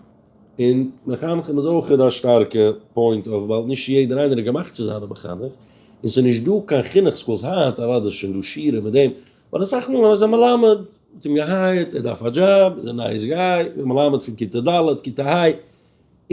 In Mechanchem is auch ein starker point of, weil nicht jeder einer gemacht zu sein, Mechanch. Und so nicht du kann Kinderschools haben, aber das schon du schieren mit dem. Aber das sagt nur, was am Alamed, mit dem Gehalt, darf ein Job, ist ein nice guy, mit dem Alamed von Kita Dalet, Kita Hai.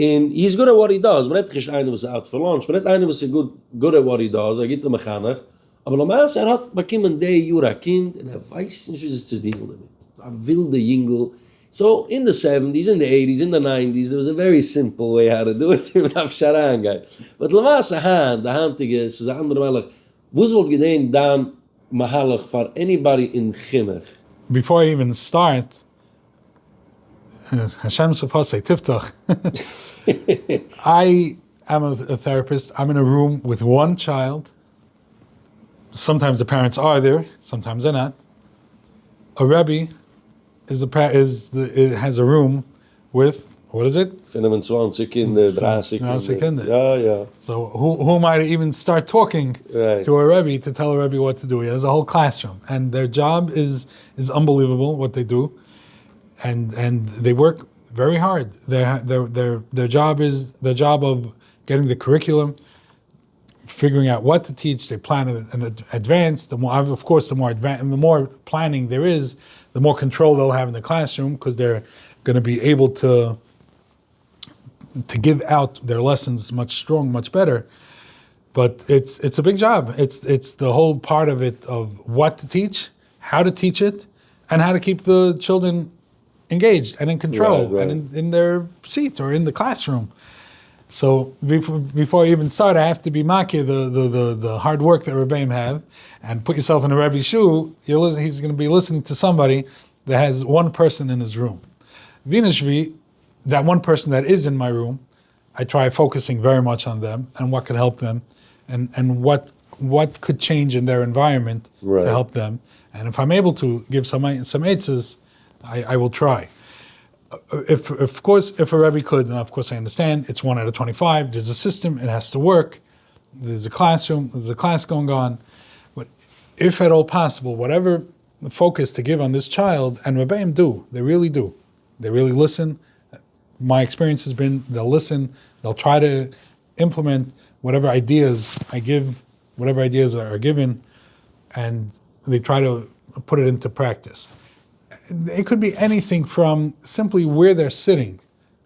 And he's good at what he does. Maar het is einer was out for lunch. Maar het einer was good at what he does. Geht der Mechanch. Aber Lamas, hat bekommen der Jura Kind und weiß nicht, wie es zu dealen damit. A wilde Jingle. So in the 70s, in the 80s, in the 90s, there was a very simple way how to do it. Mit Afsharangai. But Lamas, the handige, is a andere Malach. Was wollt gedehen dan Mahalach for anybody in Chinuch? Before I even start, Hashem Sefasei Tiftach. I am a therapist. I'm in a room with one child. Sometimes the parents are there, sometimes they're not. A Rebbe has a room with, what is it? 25 Kinder, 30 Kinder. Ja. So who might even start talking to a Rebbe to tell a Rebbe what to do? He has a whole classroom, and their job is unbelievable what they do, and they work very hard. Their job is the job of getting the curriculum, figuring out what to teach. They plan in advance. The more planning there is, the more control they'll have in the classroom, because they're going to be able to give out their lessons much better. But it's a big job. It's the whole part of it, of what to teach, how to teach it, and how to keep the children engaged and in control, right. and in their seat or in the classroom. So before I even start, I have to be makir the hard work that Rebbeim have, and put yourself in a Rebbe's shoe. He's going to be listening to somebody that has one person in his room. Vinashvi, that one person that is in my room, I try focusing very much on them and what could help them, and what could change in their environment to help them. And if I'm able to give some aitzes, I will try. If a Rebbe could, and of course I understand, it's 1 out of 25, there's a system, it has to work, there's a classroom, there's a class going on, but if at all possible, whatever focus to give on this child, and Rebbeim do, they really listen. My experience has been, they'll listen, they'll try to implement whatever ideas I give, whatever ideas are given, and they try to put it into practice. It could be anything from simply where they're sitting,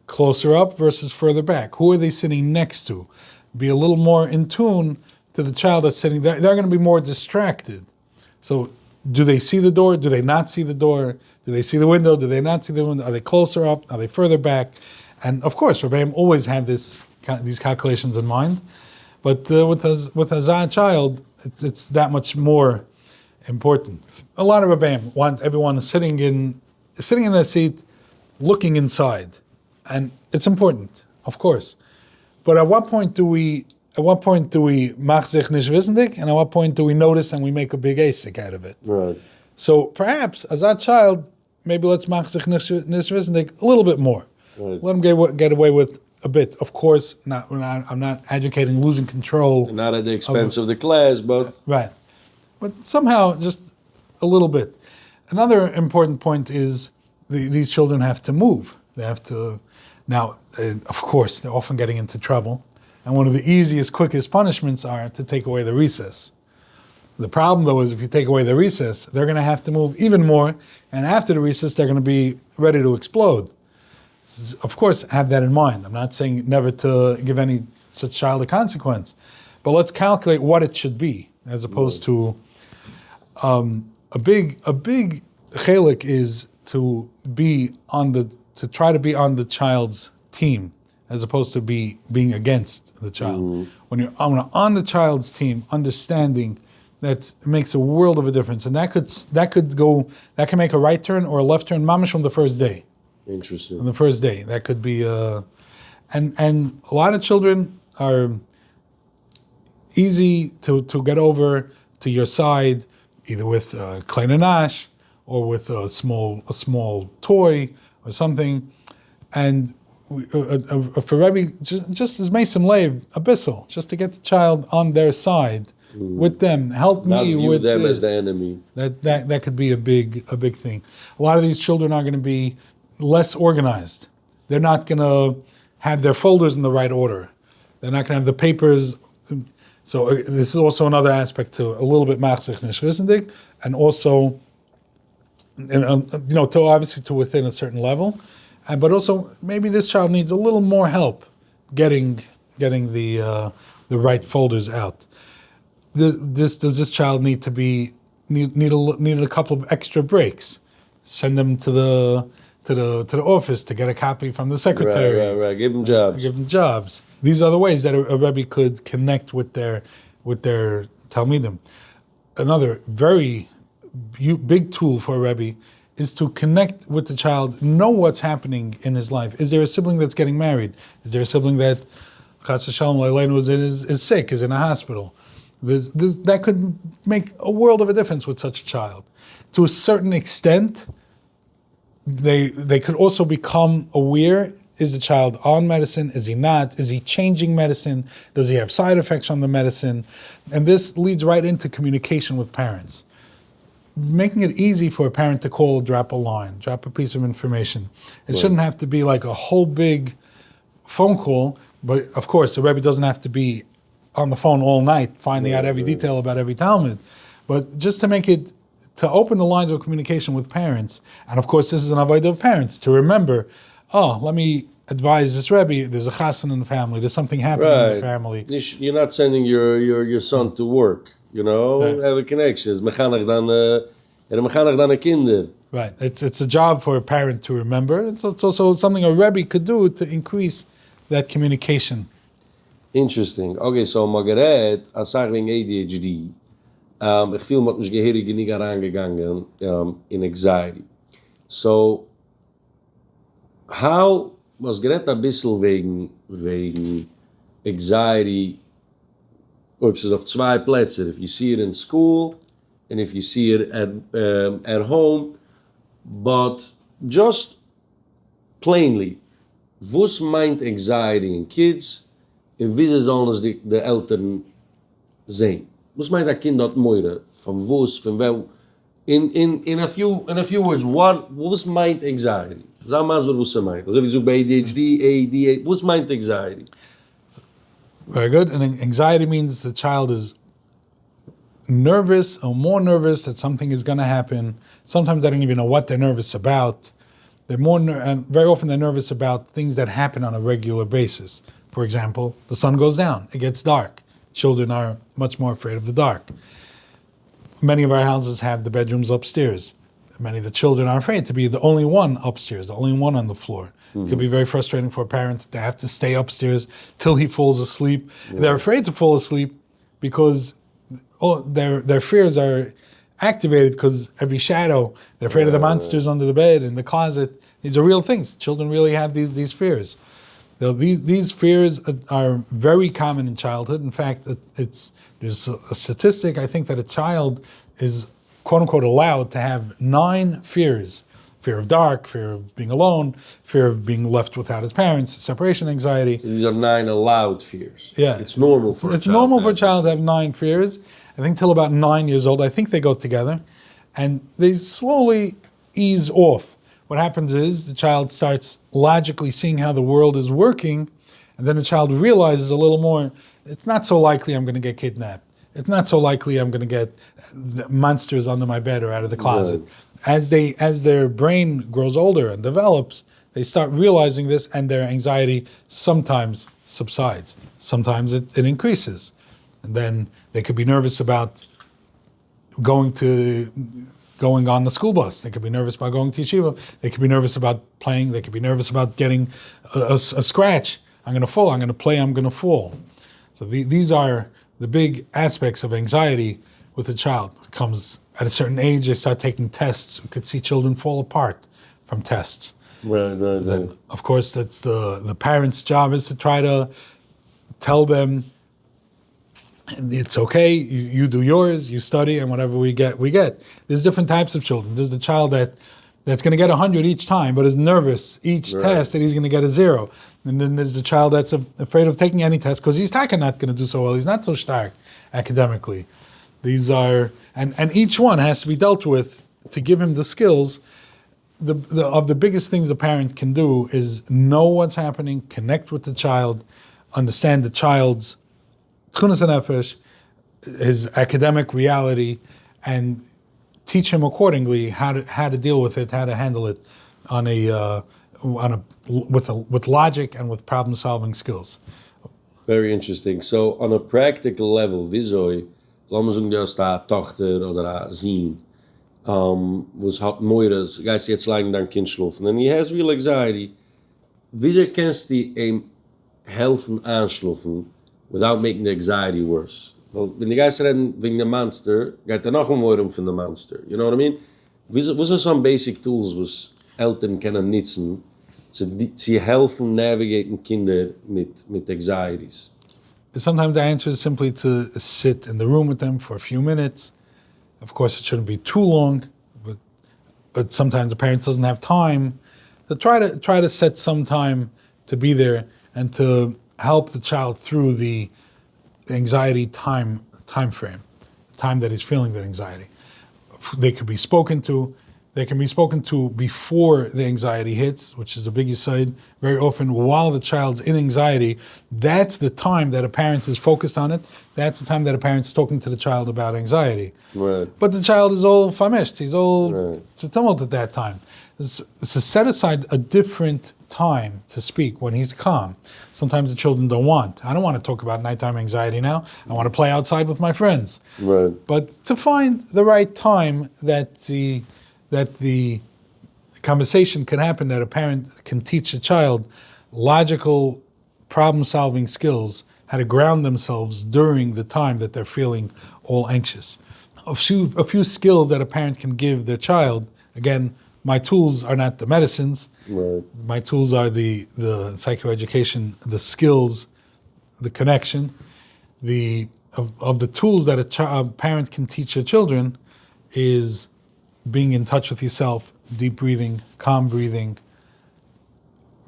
closer up versus further back. Who are they sitting next to? Be a little more in tune to the child that's sitting there. They're going to be more distracted. So do they see the door? Do they not see the door? Do they see the window? Do they not see the window? Are they closer up? Are they further back? And of course, Rebbeim always have these calculations in mind. But with a Zah child, it's that much more important. A lot of Rebbeim want everyone sitting in their seat, looking inside, and it's important, of course. But at what point do we mach sich nicht wissendig, and at what point do we notice and we make a big asik out of it? Right. So perhaps as that child, maybe let's mach sich nicht wissendig a little bit more. Right. Let them get away with a bit. Of course, I'm not advocating losing control. And not at the expense of the class, but right. But somehow, just a little bit. Another important point is these children have to move. They have to. Now, of course, they're often getting into trouble. And one of the easiest, quickest punishments are to take away the recess. The problem, though, is if you take away the recess, they're going to have to move even more. And after the recess, they're going to be ready to explode. Of course, have that in mind. I'm not saying never to give any such child a consequence. But let's calculate what it should be, as opposed to... A big chelik is to try to be on the child's team, as opposed to being against the child. When you're on the child's team, understanding it makes a world of a difference, and that can make a right turn or a left turn, mamash, from the first day. Interesting. On the first day, that could be and a lot of children are easy to get over to your side, either with kleine nash or with a small toy or something, and for Rebbe, just as Mason Lev, a bissel, just to get the child on their side with them, help not me view with them this. as the enemy. That could be a big thing. A lot of these children are going to be less organized. They're not going to have their folders in the right order. They're not going to have the papers. So this is also another aspect to a little bit machzich nishvisendig, and also, to obviously to within a certain level, but also maybe this child needs a little more help getting the right folders out. does this child need a couple of extra breaks? Send them to the office to get a copy from the secretary. Right. Give them jobs. Give them jobs. These are the ways that a Rebbe could connect with their Talmidim. Another very big tool for a Rebbe is to connect with the child, know what's happening in his life. Is there a sibling that's getting married? Is there a sibling that Chas v'Shalom is sick, is in a hospital? That could make a world of a difference with such a child. To a certain extent, they could also become aware. Is the child on medicine? Is he not? Is he changing medicine? Does he have side effects from the medicine? And this leads right into communication with parents. Making it easy for a parent to call, drop a line, drop a piece of information. It shouldn't have to be like a whole big phone call, but of course the Rebbe doesn't have to be on the phone all night finding out every detail about every Talmud. But just to open the lines of communication with parents, and of course this is an avodah of parents, to remember, let me advise this Rebbe, there's a chassan in the family, there's something happening in the family. You're not sending your son to work. Have a connection. It's mechanech dan a kinder. Right. It's a job for a parent to remember. It's also something a Rebbe could do to increase that communication. Interesting. Okay, so Margaret, als ik wegen ADHD, ich viel mit nicht gehörig nicht herangegangen in anxiety. So, how was gerät ein bisschen wegen anxiety. It's of zwei Plätze. If you see it in school and if you see it at home, but just plainly, was meint anxiety in kids and wie sollen es die Eltern sehen? Was meint ein Kind dort moire? Von wel? In a few words, was meint anxiety? Sag mal, was meint. Also wie so bei ADHD, ADHD, was meint anxiety? Very good. And anxiety means the child is nervous or more nervous that something is going to happen. Sometimes they don't even know what they're nervous about. And very often they're nervous about things that happen on a regular basis. For example, the sun goes down, it gets dark. Children are much more afraid of the dark. Many of our houses have the bedrooms upstairs. Many of the children are afraid to be the only one upstairs, the only one on the floor. It could be very frustrating for a parent to have to stay upstairs till he falls asleep. Yeah. They're afraid to fall asleep because their fears are activated because every shadow, they're afraid of the monsters under the bed, in the closet. These are real things. Children really have these fears. These fears are very common in childhood. In fact, there's a statistic, I think, that a child is quote-unquote allowed to have 9 fears. Fear of dark, fear of being alone, fear of being left without his parents, separation anxiety. These are 9 allowed fears. Yeah. It's normal for a child. It's normal for a child to have 9 fears. I think till about 9 years old, I think they go together. And they slowly ease off. What happens is the child starts logically seeing how the world is working, and then the child realizes a little more, it's not so likely I'm going to get kidnapped. It's not so likely I'm going to get monsters under my bed or out of the closet. Right. As their brain grows older and develops, they start realizing this, and their anxiety sometimes subsides. Sometimes it increases. And then they could be nervous about going on the school bus. They could be nervous about going to yeshiva. They could be nervous about playing. They could be nervous about getting a scratch. I'm going to fall. I'm going to play. I'm going to fall. So these are the big aspects of anxiety with a child. It comes at a certain age, they start taking tests. We could see children fall apart from tests. Right. Of course, that's the parents' job is to try to tell them, it's okay, you do yours, you study, and whatever we get. There's different types of children. There's the child that's going to get 100 each time, but is nervous each test that he's going to get a 0. And then there's the child that's afraid of taking any test because he's not going to do so well. He's not so stark academically. These are, and each one has to be dealt with to give him the skills. Of the biggest things a parent can do is know what's happening, connect with the child, understand the child's tchunas nefesh, his academic reality, and teach him accordingly how to deal with it, how to handle it with logic and with problem-solving skills. Very interesting. So on a practical level, wieso lass mal sagen, du hast eine Tochter oder eine Sohn, was hat Moires, gehst jetzt lang dein Kind schlafen, and he has real anxiety. Wieso kannst du ihm helfen anschlafen without making the anxiety worse? Weil wenn die Geist reden wegen dem Monster, geht noch mehr von dem Monster. You know what I mean? Was sind some basic tools, was Eltern können nutzen, zu helfen navigaten Kinder mit anxieties? Sometimes the answer is simply to sit in the room with them for a few minutes. Of course, it shouldn't be too long, but sometimes the parent doesn't have time. So try to set some time to be there and to help the child through the anxiety time frame, the time that he's feeling that anxiety. They could be spoken to. They can be spoken to before the anxiety hits, which is the biggest side. Very often, while the child's in anxiety, that's the time that a parent is focused on it. That's the time that a parent's talking to the child about anxiety. Right. But the child is all famished. He's all Right. it's a tumult at that time. So set aside a different time to speak when he's calm. Sometimes the children don't want. I don't want to talk about nighttime anxiety now. I want to play outside with my friends. Right. But to find the right time that the conversation can happen, that a parent can teach a child logical problem-solving skills, how to ground themselves during the time that they're feeling all anxious. A few skills that a parent can give their child. Again, my tools are not the medicines. Right. My tools are the psychoeducation, the skills, the connection. Of the tools that a parent can teach their children is being in touch with yourself, deep breathing, calm breathing,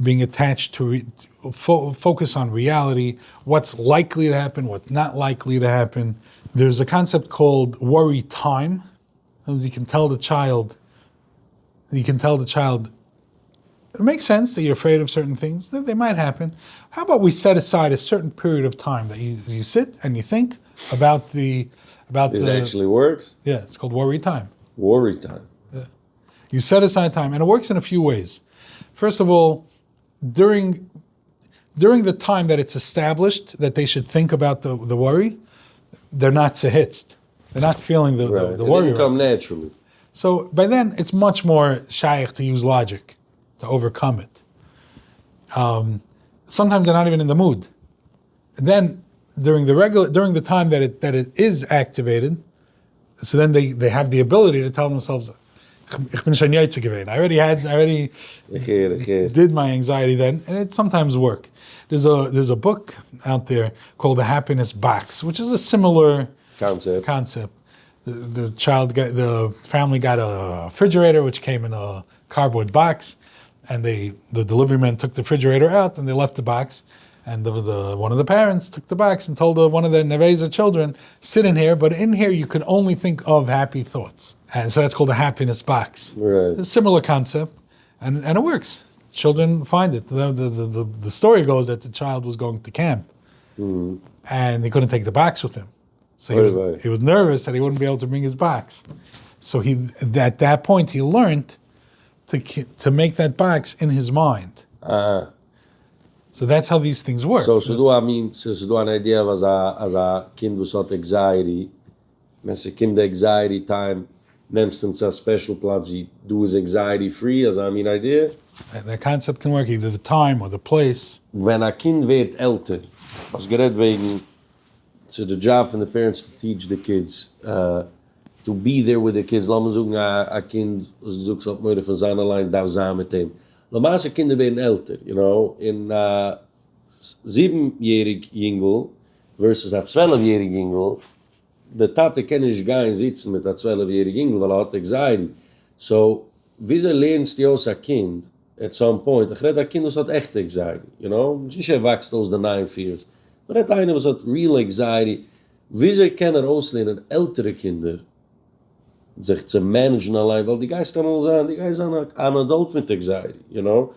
being attached to focus on reality, what's likely to happen, what's not likely to happen. There's a concept called worry time. You can tell the child, it makes sense that you're afraid of certain things, that they might happen. How about we set aside a certain period of time that you sit and you think about It actually works? Yeah, it's called worry time. Worry time. Yeah. You set aside time, and it works in a few ways. First of all, during the time that it's established that they should think about the worry, they're not zehitzt. They're not feeling the Right. the It worry. didn't come naturally. So by then, it's much more shaykh to use logic to overcome it. Sometimes they're not even in the mood. And then during the time that it is activated, so then they have the ability to tell themselves, "Ich bin schon jetzt gewesen." I already did my anxiety then, and it sometimes work. There's a book out there called The Happiness Box, which is a similar concept. The family got a refrigerator which came in a cardboard box, and the delivery man took the refrigerator out and they left the box, and one of the parents took the box and told one of their neveza children, sit in here, but in here you can only think of happy thoughts, and so that's called a happiness box. Right. It's a similar concept, and it works. Children find it. The story goes that the child was going to camp, and he couldn't take the box with him. So he was nervous that he wouldn't be able to bring his box. So at that point he learned to make that box in his mind. So that's how these things work. So du an idea was a kind was hat anxiety. Wenn sie kommt anxiety time, nimmst du a special Platz wie du is anxiety free, as idea. That concept can work either the time or the place. Wenn a kind wird älter, was geredet wegen to the job from the parents to teach the kids, to be there with the kids. Lass mal sagen, a kind, was du sagst, hat mir von seiner Line darf sein mit dem. Normalerweise Kinder werden älter, you know, in 7-jährig Jingel versus a 12-jährig Jingel, der Tate kann nicht gar nicht sitzen mit a 12-jährig Jingel, weil hat anxiety. So, wieso lernst du aus a Kind at some point? Ich rede a Kind, was hat echt anxiety, you know? Nicht erwachsen aus den 9 years. Maar dat eine was hat real anxiety. Wieso kann auslernen, ältere Kinder sich zu managen allein, weil die Geist kann sein, die Geist sind an adult mit anxiety, you know?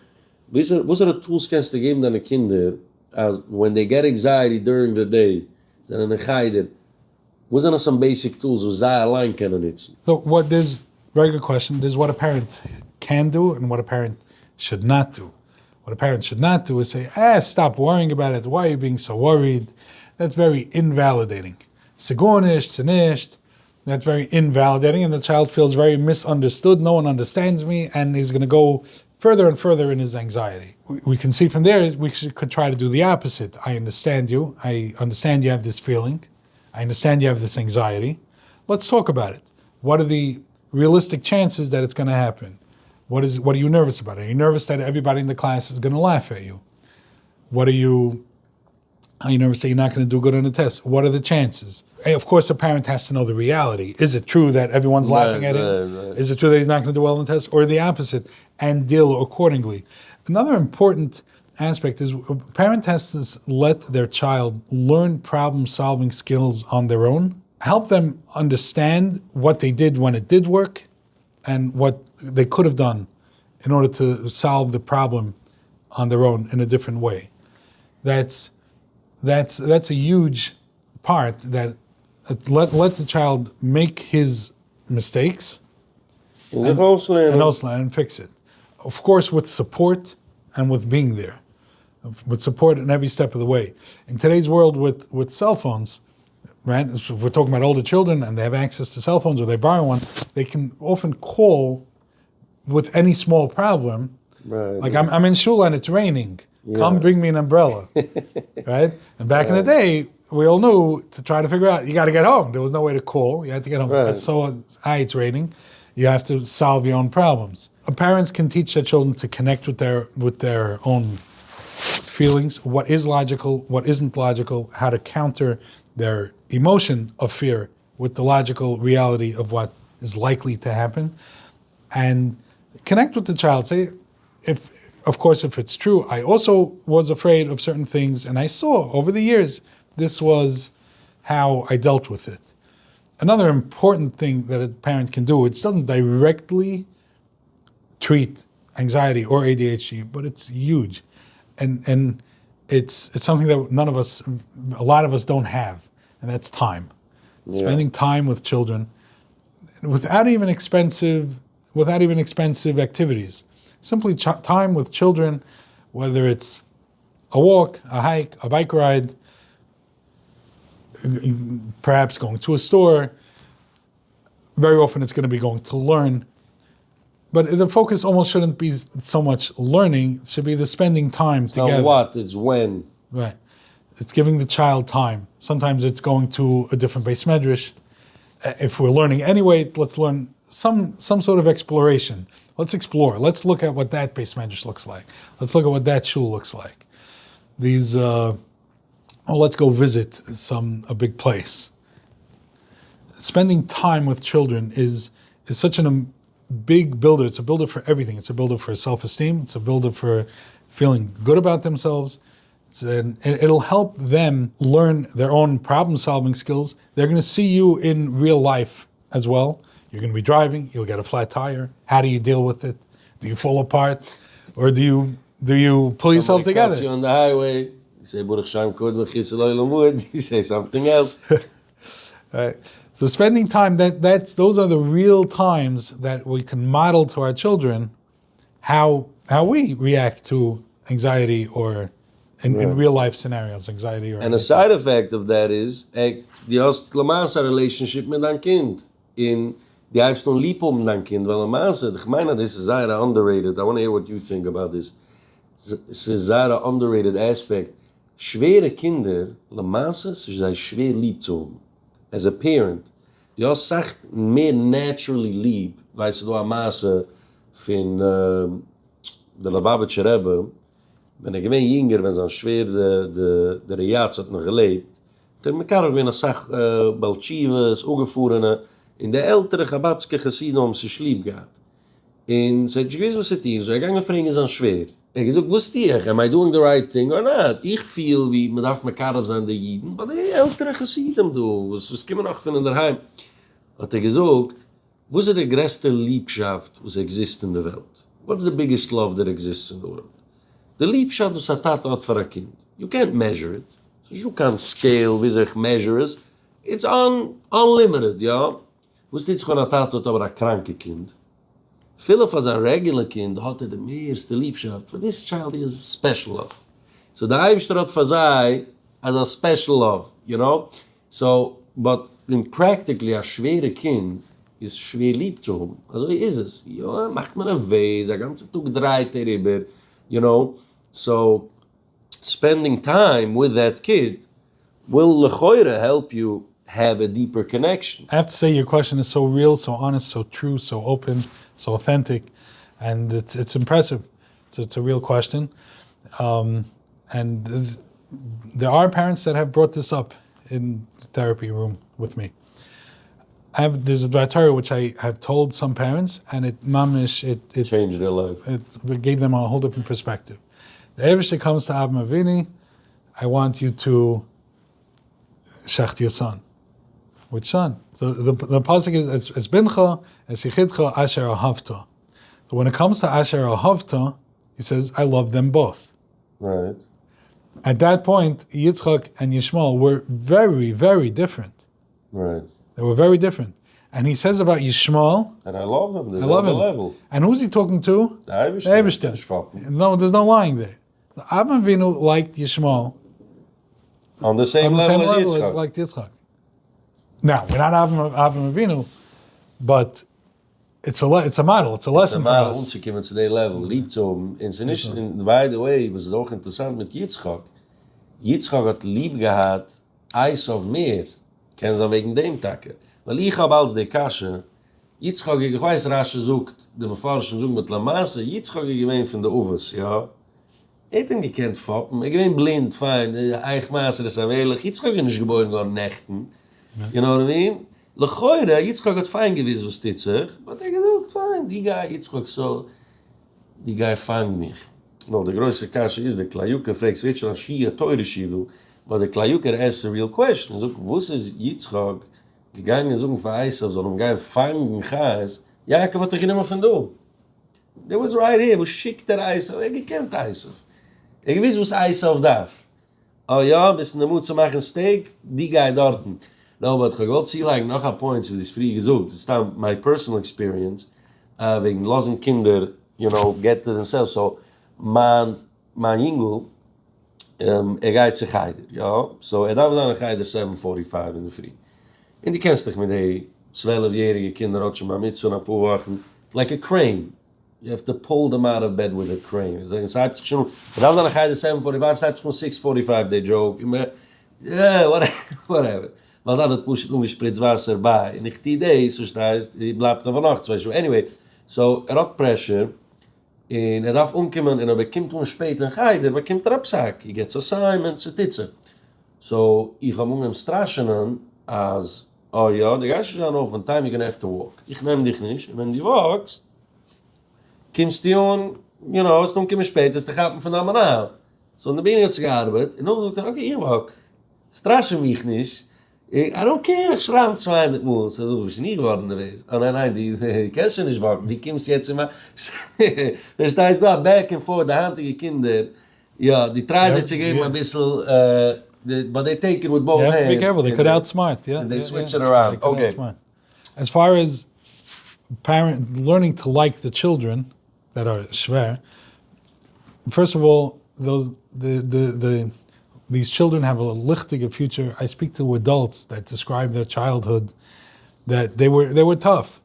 Was are the tools kannst du geben deine Kinder, as when they get anxiety during the day, sind eine Geider, what are some basic tools, wo sie allein können nutzen? So very good question, there's what a parent can do and what a parent should not do. What a parent should not do is say, stop worrying about it. Why are you being so worried? That's very invalidating. Segonish, Sinisht. That's very invalidating, and the child feels very misunderstood. No one understands me, and he's going to go further and further in his anxiety. We can see from there, could try to do the opposite. I understand you. I understand you have this feeling. I understand you have this anxiety. Let's talk about it. What are the realistic chances that it's going to happen? What are you nervous about? Are you nervous that everybody in the class is going to laugh at you? Are you nervous that you're not going to do good on the test? What are the chances? And of course, the parent has to know the reality. Is it true that everyone's laughing at him? Right. Is it true that he's not going to do well on the test? Or the opposite, and deal accordingly. Another important aspect is a parent has to let their child learn problem-solving skills on their own, help them understand what they did when it did work, and what they could have done in order to solve the problem on their own in a different way. That's a huge part, that let the child make his mistakes and fix it. Of course, with support and with being there, with support in every step of the way. In today's world with cell phones, right? If we're talking about older children and they have access to cell phones or they borrow one, they can often call with any small problem. Right. Like I'm in shul and it's raining. Yeah. Come bring me an umbrella, right? And back in the day, we all knew to try to figure out, you got to get home. There was no way to call. You had to get home. Right. So it's raining. You have to solve your own problems. Parents can teach their children to connect with their own feelings, what is logical, what isn't logical, how to counter their emotion of fear with the logical reality of what is likely to happen, and connect with the child. Say, if it's true, I also was afraid of certain things, and I saw over the years, this was how I dealt with it. Another important thing that a parent can do, it doesn't directly treat anxiety or ADHD, but it's huge. And it's something that a lot of us don't have, and that's time. Yeah. Spending time with children without even expensive activities. Simply time with children, whether it's a walk, a hike, a bike ride, perhaps going to a store. Very often it's going to be going to learn. But the focus almost shouldn't be so much learning, it should be the spending time together. Not what, it's when. Right. It's giving the child time. Sometimes it's going to a different base medrash. If we're learning anyway, let's learn some sort of exploration. Let's explore. Let's look at what that base medrash looks like. Let's look at what that shul looks like. Let's go visit a big place. Spending time with children is such a big builder. It's a builder for everything. It's a builder for self-esteem. It's a builder for feeling good about themselves. It'll help them learn their own problem-solving skills. They're going to see you in real life as well. You're going to be driving. You'll get a flat tire. How do you deal with it? Do you fall apart, or do you pull yourself together? Somebody cuts you on the highway. You say Baruch Shem Kod V'Chisel Olam V'Ud. You say something else. Right. So spending time, those are the real times that we can model to our children how we react to anxiety or in real life scenarios, anxiety or. And a side effect of that is die hast a relationship mit dein Kind. Die hast du lieb dein Kind, weil ich meine, this is very underrated. I want to hear what you think about this. It's a very underrated aspect. Schwere Kinder, Lamaße, sie schwer lieb zu haben. As a parent, die hast sagt mehr naturally lieb, weißt du, eine Maße von der Lubavitcher Rebbe, wenn gewinn jünger, wenn es schwer der Rejatz hat noch gelebt, dann kann auch wenn Sach Balchivas, Ugefuhrene, in der ältere Chabatske Chassidim sich lieb gehabt. Und sie hat gewiss, was sie so gegangen fragen ist schwer. Gesagt, was dir? Am I doing the right thing or not? Ich fühl wie, man darf mekarav sein der Jiden, aber die ältere Chassidim, was kommen noch von daheim? Hat gesagt, wo ist die größte Liebschaft, was exists in der Welt? What's the biggest love that exists in the world? The Liebschaft, was hat hat für ein Kind. You can't measure it. You can't scale, wie sich measure it. It's unlimited, ja? Wo ist jetzt hat aber ein kranke Kind? Philip as a regular kind had the meeste liebschaft. For this child he has special love. So the Eibster hat verzei as a special love, you know? So but in practically a schwere Kind ist schwer lieb zu haben. Also wie ist es? Ja, macht man ein Weis, der ganze Tag dreht darüber, you know. So, spending time with that kid will lechoire help you have a deeper connection. I have to say your question is so real, so honest, so true, so open, so authentic, and it's impressive. It's a real question. And there are parents that have brought this up in the therapy room with me. There's a Dvatar which I have told some parents, and it Changed their life. It gave them a whole different perspective. The Eibishter comes to Avram Avinu, I want you to shecht your son. Which son? The pasuk is it's bincha, it's yichidcha, asher ahavta. So when it comes to asher ahavta, he says, I love them both. Right. At that point, Yitzchok and Yishmael were very, very different. Right. They were very different. And he says about Yishmael, And I love him. There's I love another him. level. And who's he talking to? The Eibishter. The Eibishter. Schwappen. No, there's no lying there. Avram Avinu liked Yishmael On the same on the level same as level Yitzchak. as like Yitzchak. Now, we're not Avram Avinu, but it's a model, it's a lesson for Maar us. uns kommen zu dem Level, lieb zu haben. Und sie nicht, by the way, was auch interessant mit Yitzchak. Yitzchak hat lieb gehabt, Eis auf Meer. Kennen Sie wegen dem Tag. Weil ich habe als die Kasche, Yitzchak, ich weiß, Rasche sucht, der Mefarschen sucht mit La Masse, Yitzchak, ich gewinn von der Uwes, ja. Ich hab ihn gekannt, Foppen, ich gewinn blind, fein, Eichmaße, das ist erwählich, Yitzchak ist nicht geboren geworden, Nächten. You know what I mean? Lechoire, Yitzchak hat fein gewiss, was dit sich, aber ich gesagt, fein, die Guy, Yitzchak so, die Guy fang mich. No, der größte Kasche ist, der Klajuke fragt, wird schon ein Schia, teure Schiedel, aber der Klajuke asks a real question. So, wo ist Yitzchak gegangen, so für Eisov, so gegangen, fangen, Chais, Jakob hat doch nicht mehr von du. There was right here, wo schickt der Eisov, gekannt Eisov. Gewiss, was Eisov darf. Oh ja, bis in der Mut zu machen Steak, die Guy dorten. No, but ich wollte sie like noch ein Point, wie das früher gesucht. It's now my personal experience, wegen losen Kinder, you know, get to themselves. So, mein Jingel, geht sich heider, ja. So, darf dann heider 7:45 in der Früh. Und die kennst dich mit den 12-jährigen Kinder, hat schon mal mit so ein paar Wochen, like a crane. You have to pull them out of bed with a crane. So, es hat sich schon, darf dann heider 7:45, es hat sich schon 6:45, they joke. Yeah, whatever. Weil dann hat pushet gespritzt Wasser bei. Nicht die Idee, so heißt, die bleibt noch von nachts, weißt du. Anyway, so, hat pressure, und darf umkommen, und kommt später in Geider, kommt Absack. He gets assignments, etc. So, ich habe im Straschen als, oh ja, der Geist ist dann auf, one time you're gonna have to walk. Ich nehm dich nicht, und wenn du walkst, kommst du on, you know, es kommt später, es ist der Gappen von Amanal. So, dann bin ich jetzt gearbeitet, und dann sagt er, okay, ich walk. Straschen mich nicht. I don't care, ich schraube 200 Mal. So, du bist nie geworden gewesen. Oh nein, die kennst du nicht wacken. Die kommst jetzt immer... Da steht da, back and forth, die handige Kinder. Ja, die treiben sich eben ein bisschen... but they take it with both hands. You have to be careful, they could outsmart, yeah. And they switch it around. Okay. As far as learning to like the children that are schwer, first of all, these children have a lichtige future. I speak to adults that describe their childhood, that they were tough.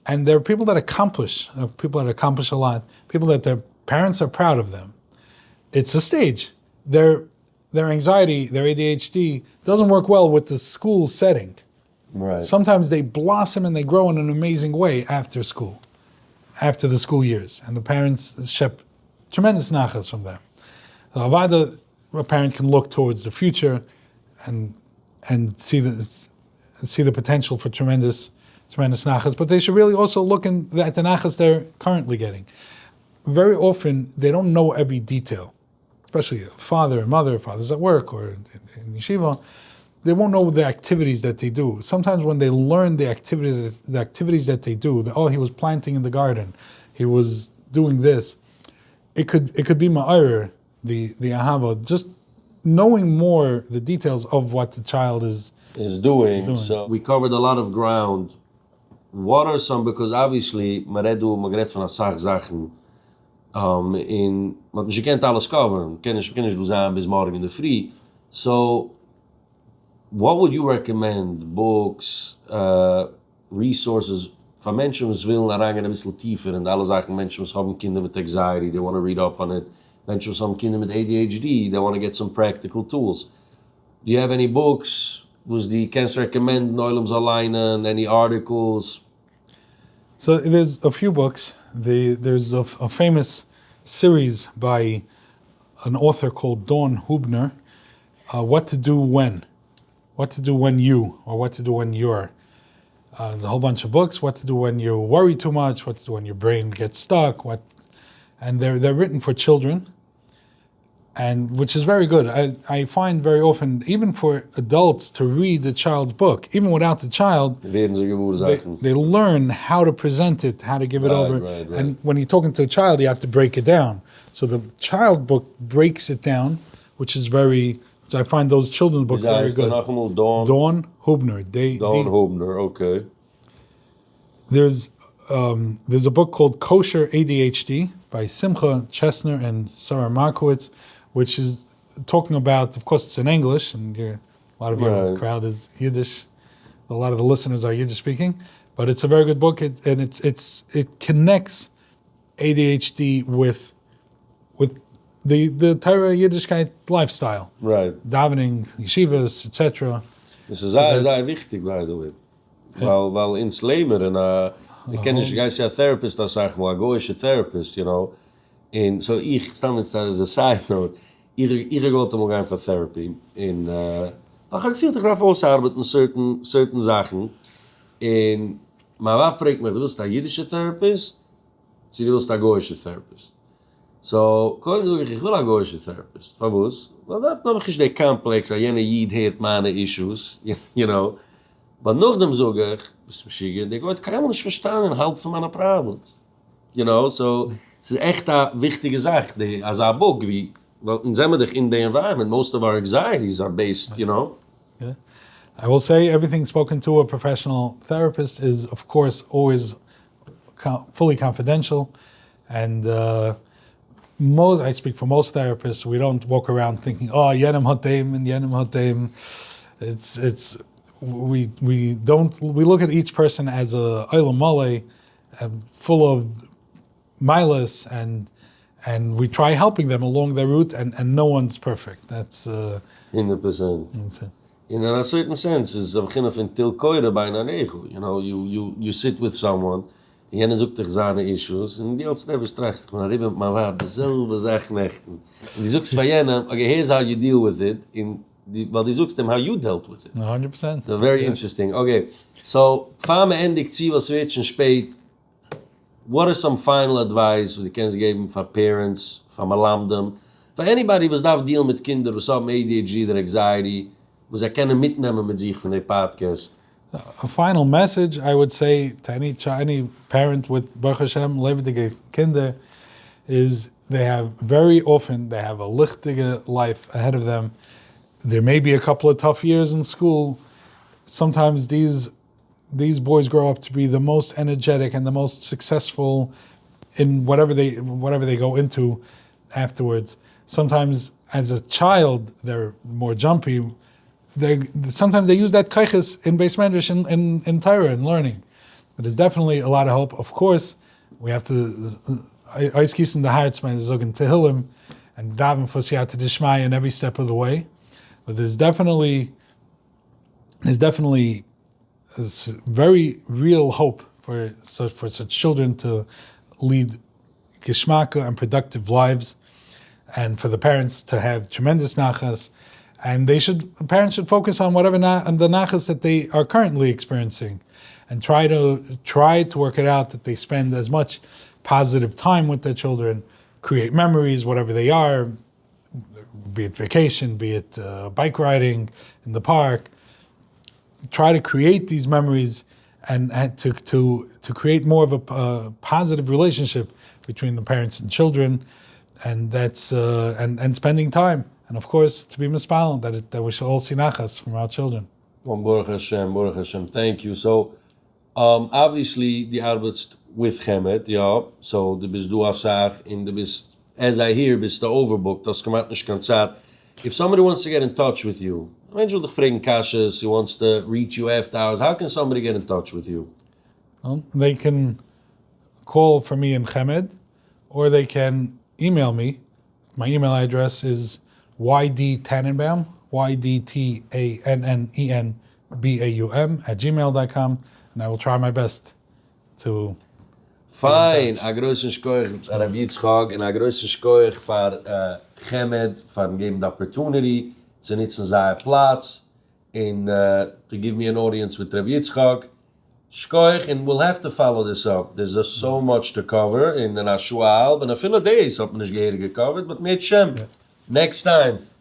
And there are people that accomplish a lot, people that their parents are proud of them. It's a stage. Their anxiety, their ADHD doesn't work well with the school setting. Right. Sometimes they blossom and they grow in an amazing way after school, after the school years. And the parents shep tremendous nachas from them. A parent can look towards the future and see the potential for tremendous nachas, but they should really also look at the nachas they're currently getting. Very often, they don't know every detail, especially a father and mother, father's at work or in yeshiva. They won't know the activities that they do. Sometimes when they learn the activities that they do, he was planting in the garden, he was doing this, it could be ma'ir, the ahava, just knowing more the details of what the child is doing. So we covered a lot of ground. What are some, because obviously, magret van asach Sachen, want je kent alles coveren, kennis du sagen bis morgen in der Früh. So what would you recommend? Books, resources, for Menschen, die willen reingehen ein bisschen tiefer und alle Sachen, Menschen, die haben Kinder mit Anxiety, they want to read up on it. Menschen, die haben Kinder mit ADHD, they want to get some practical tools. Do you have any books? Was die can't recommend Neulums alleine and any articles? So there's a few books. There's a famous series by an author called Dawn Hubner, What to Do When. What to do when you, or what to do when you're. A whole bunch of books, what to do when you worry too much, what to do when your brain gets stuck, and they're written for children, and which is very good. I find very often, even for adults, to read the child's book, even without the child, they learn how to present it, how to give it over. Right. And when you're talking to a child, you have to break it down. So the child book breaks it down, which is very... So I find those children's books very good. Dawn Hubner. Dawn Hubner, okay. There's a book called Kosher ADHD by Simcha Chesner and Sarah Markowitz, which is talking about, of course, it's in English, and a lot of your crowd is Yiddish. A lot of the listeners are Yiddish speaking, but it's a very good book, and it connects ADHD with the Torah Yiddishkeit lifestyle. Right. Davening, yeshivas, etc. This is very wichtig, by the way. Weil ins Leben, ich kenne nicht guys a therapist, das sag mal, a goische therapist, you know. And so ich stand mit as a side note, ihre gote mo gaan for therapy in da ga ik veel te graag ausarbeiten certain Sachen. En maar wat fragt mir, du bist a jiddische therapist? Sie willst a goische therapist. So, ich will a goische therapist. Verwus? Well, that noch is de complex, a jene jid heert meine issues, you know. Aber noch dem sogar, bis Mashiach, der Gott kann man nicht verstehen und halb von meiner Problems. You know, so, es ist echt eine wichtige Sache, als ein Buch, wie, weil in the environment, most of our anxieties are based, you know. Yeah. I will say everything spoken to a professional therapist is, of course, always fully confidential, and I speak for most therapists. We don't walk around thinking, "Oh, Yenim Hatem and Yenim Hatem." We don't. We look at each person as a Olam Male, full of milas, and we try helping them along their route. And no one's perfect. That's 100%. In a certain sense, is a begin of til koire by an ego. You know, you sit with someone. Jene zoekt zich seine issues, and die als never streicht, maar ribben met mijn waard, dezelfde zaken nechten. En die zoekt van jene, okay, here's how you deal with it, well, die zoekt hem how you dealt with it. 100%. So very interesting. Okay, so, fame endigt zie was switchen spät. What are some final advice die kenns geben for parents, for malamdem, for anybody was darf deal mit Kinder, was haben ADHD, der anxiety, was kennen mitnehmen mit sich von der podcast. A final message, I would say, to any parent with Baruch Hashem, levendige Kinder, is they have a lichtige life ahead of them. There may be a couple of tough years in school. Sometimes these boys grow up to be the most energetic and the most successful in whatever they go into afterwards. Sometimes as a child, they're more jumpy. Sometimes they use that kaiches in base medrash in Torah and learning. But there's definitely a lot of hope. Of course, we have to Eiskis in the hearts by Zogan Tehillim and daven for Siyata Dishmai in every step of the way. But there's definitely a very real hope for such children to lead geshmaka and productive lives, and for the parents to have tremendous nachas. And parents should focus on whatever on the nachas that they are currently experiencing, and try to work it out that they spend as much positive time with their children, create memories, whatever they are, be it vacation, be it bike riding in the park. Try to create these memories and to create more of a positive relationship between the parents and children, and that's and spending time. And of course, to be mispal, that we should all see nachas from our children. Baruch Hashem, thank you. So, obviously, the arbeidst with Chemet, ja. So, du bist du asach, in du bist, as I hear, bist du overbooked, das kommt nicht ganz Zeit. If somebody wants to get in touch with you, eventually fragen Kashas, he wants to reach you after hours, how can somebody get in touch with you? Well, they can call for me in Chemed, or they can email me. My email address is ydtannenbaum, ydtannenbaum @gmail.com, and I will try my best to. Fine, a größen Schkoich Rabbi Yitzchok and a größen Schkoich for Chemed, for giving the opportunity to nutzen seine Platz and to give me an audience with Rabbi Yitzchok. Schkoich, and we'll have to follow this up. There's just so much to cover in the Nashua Alb, and a few days up in the Gehere covered, but made Shem. Next time.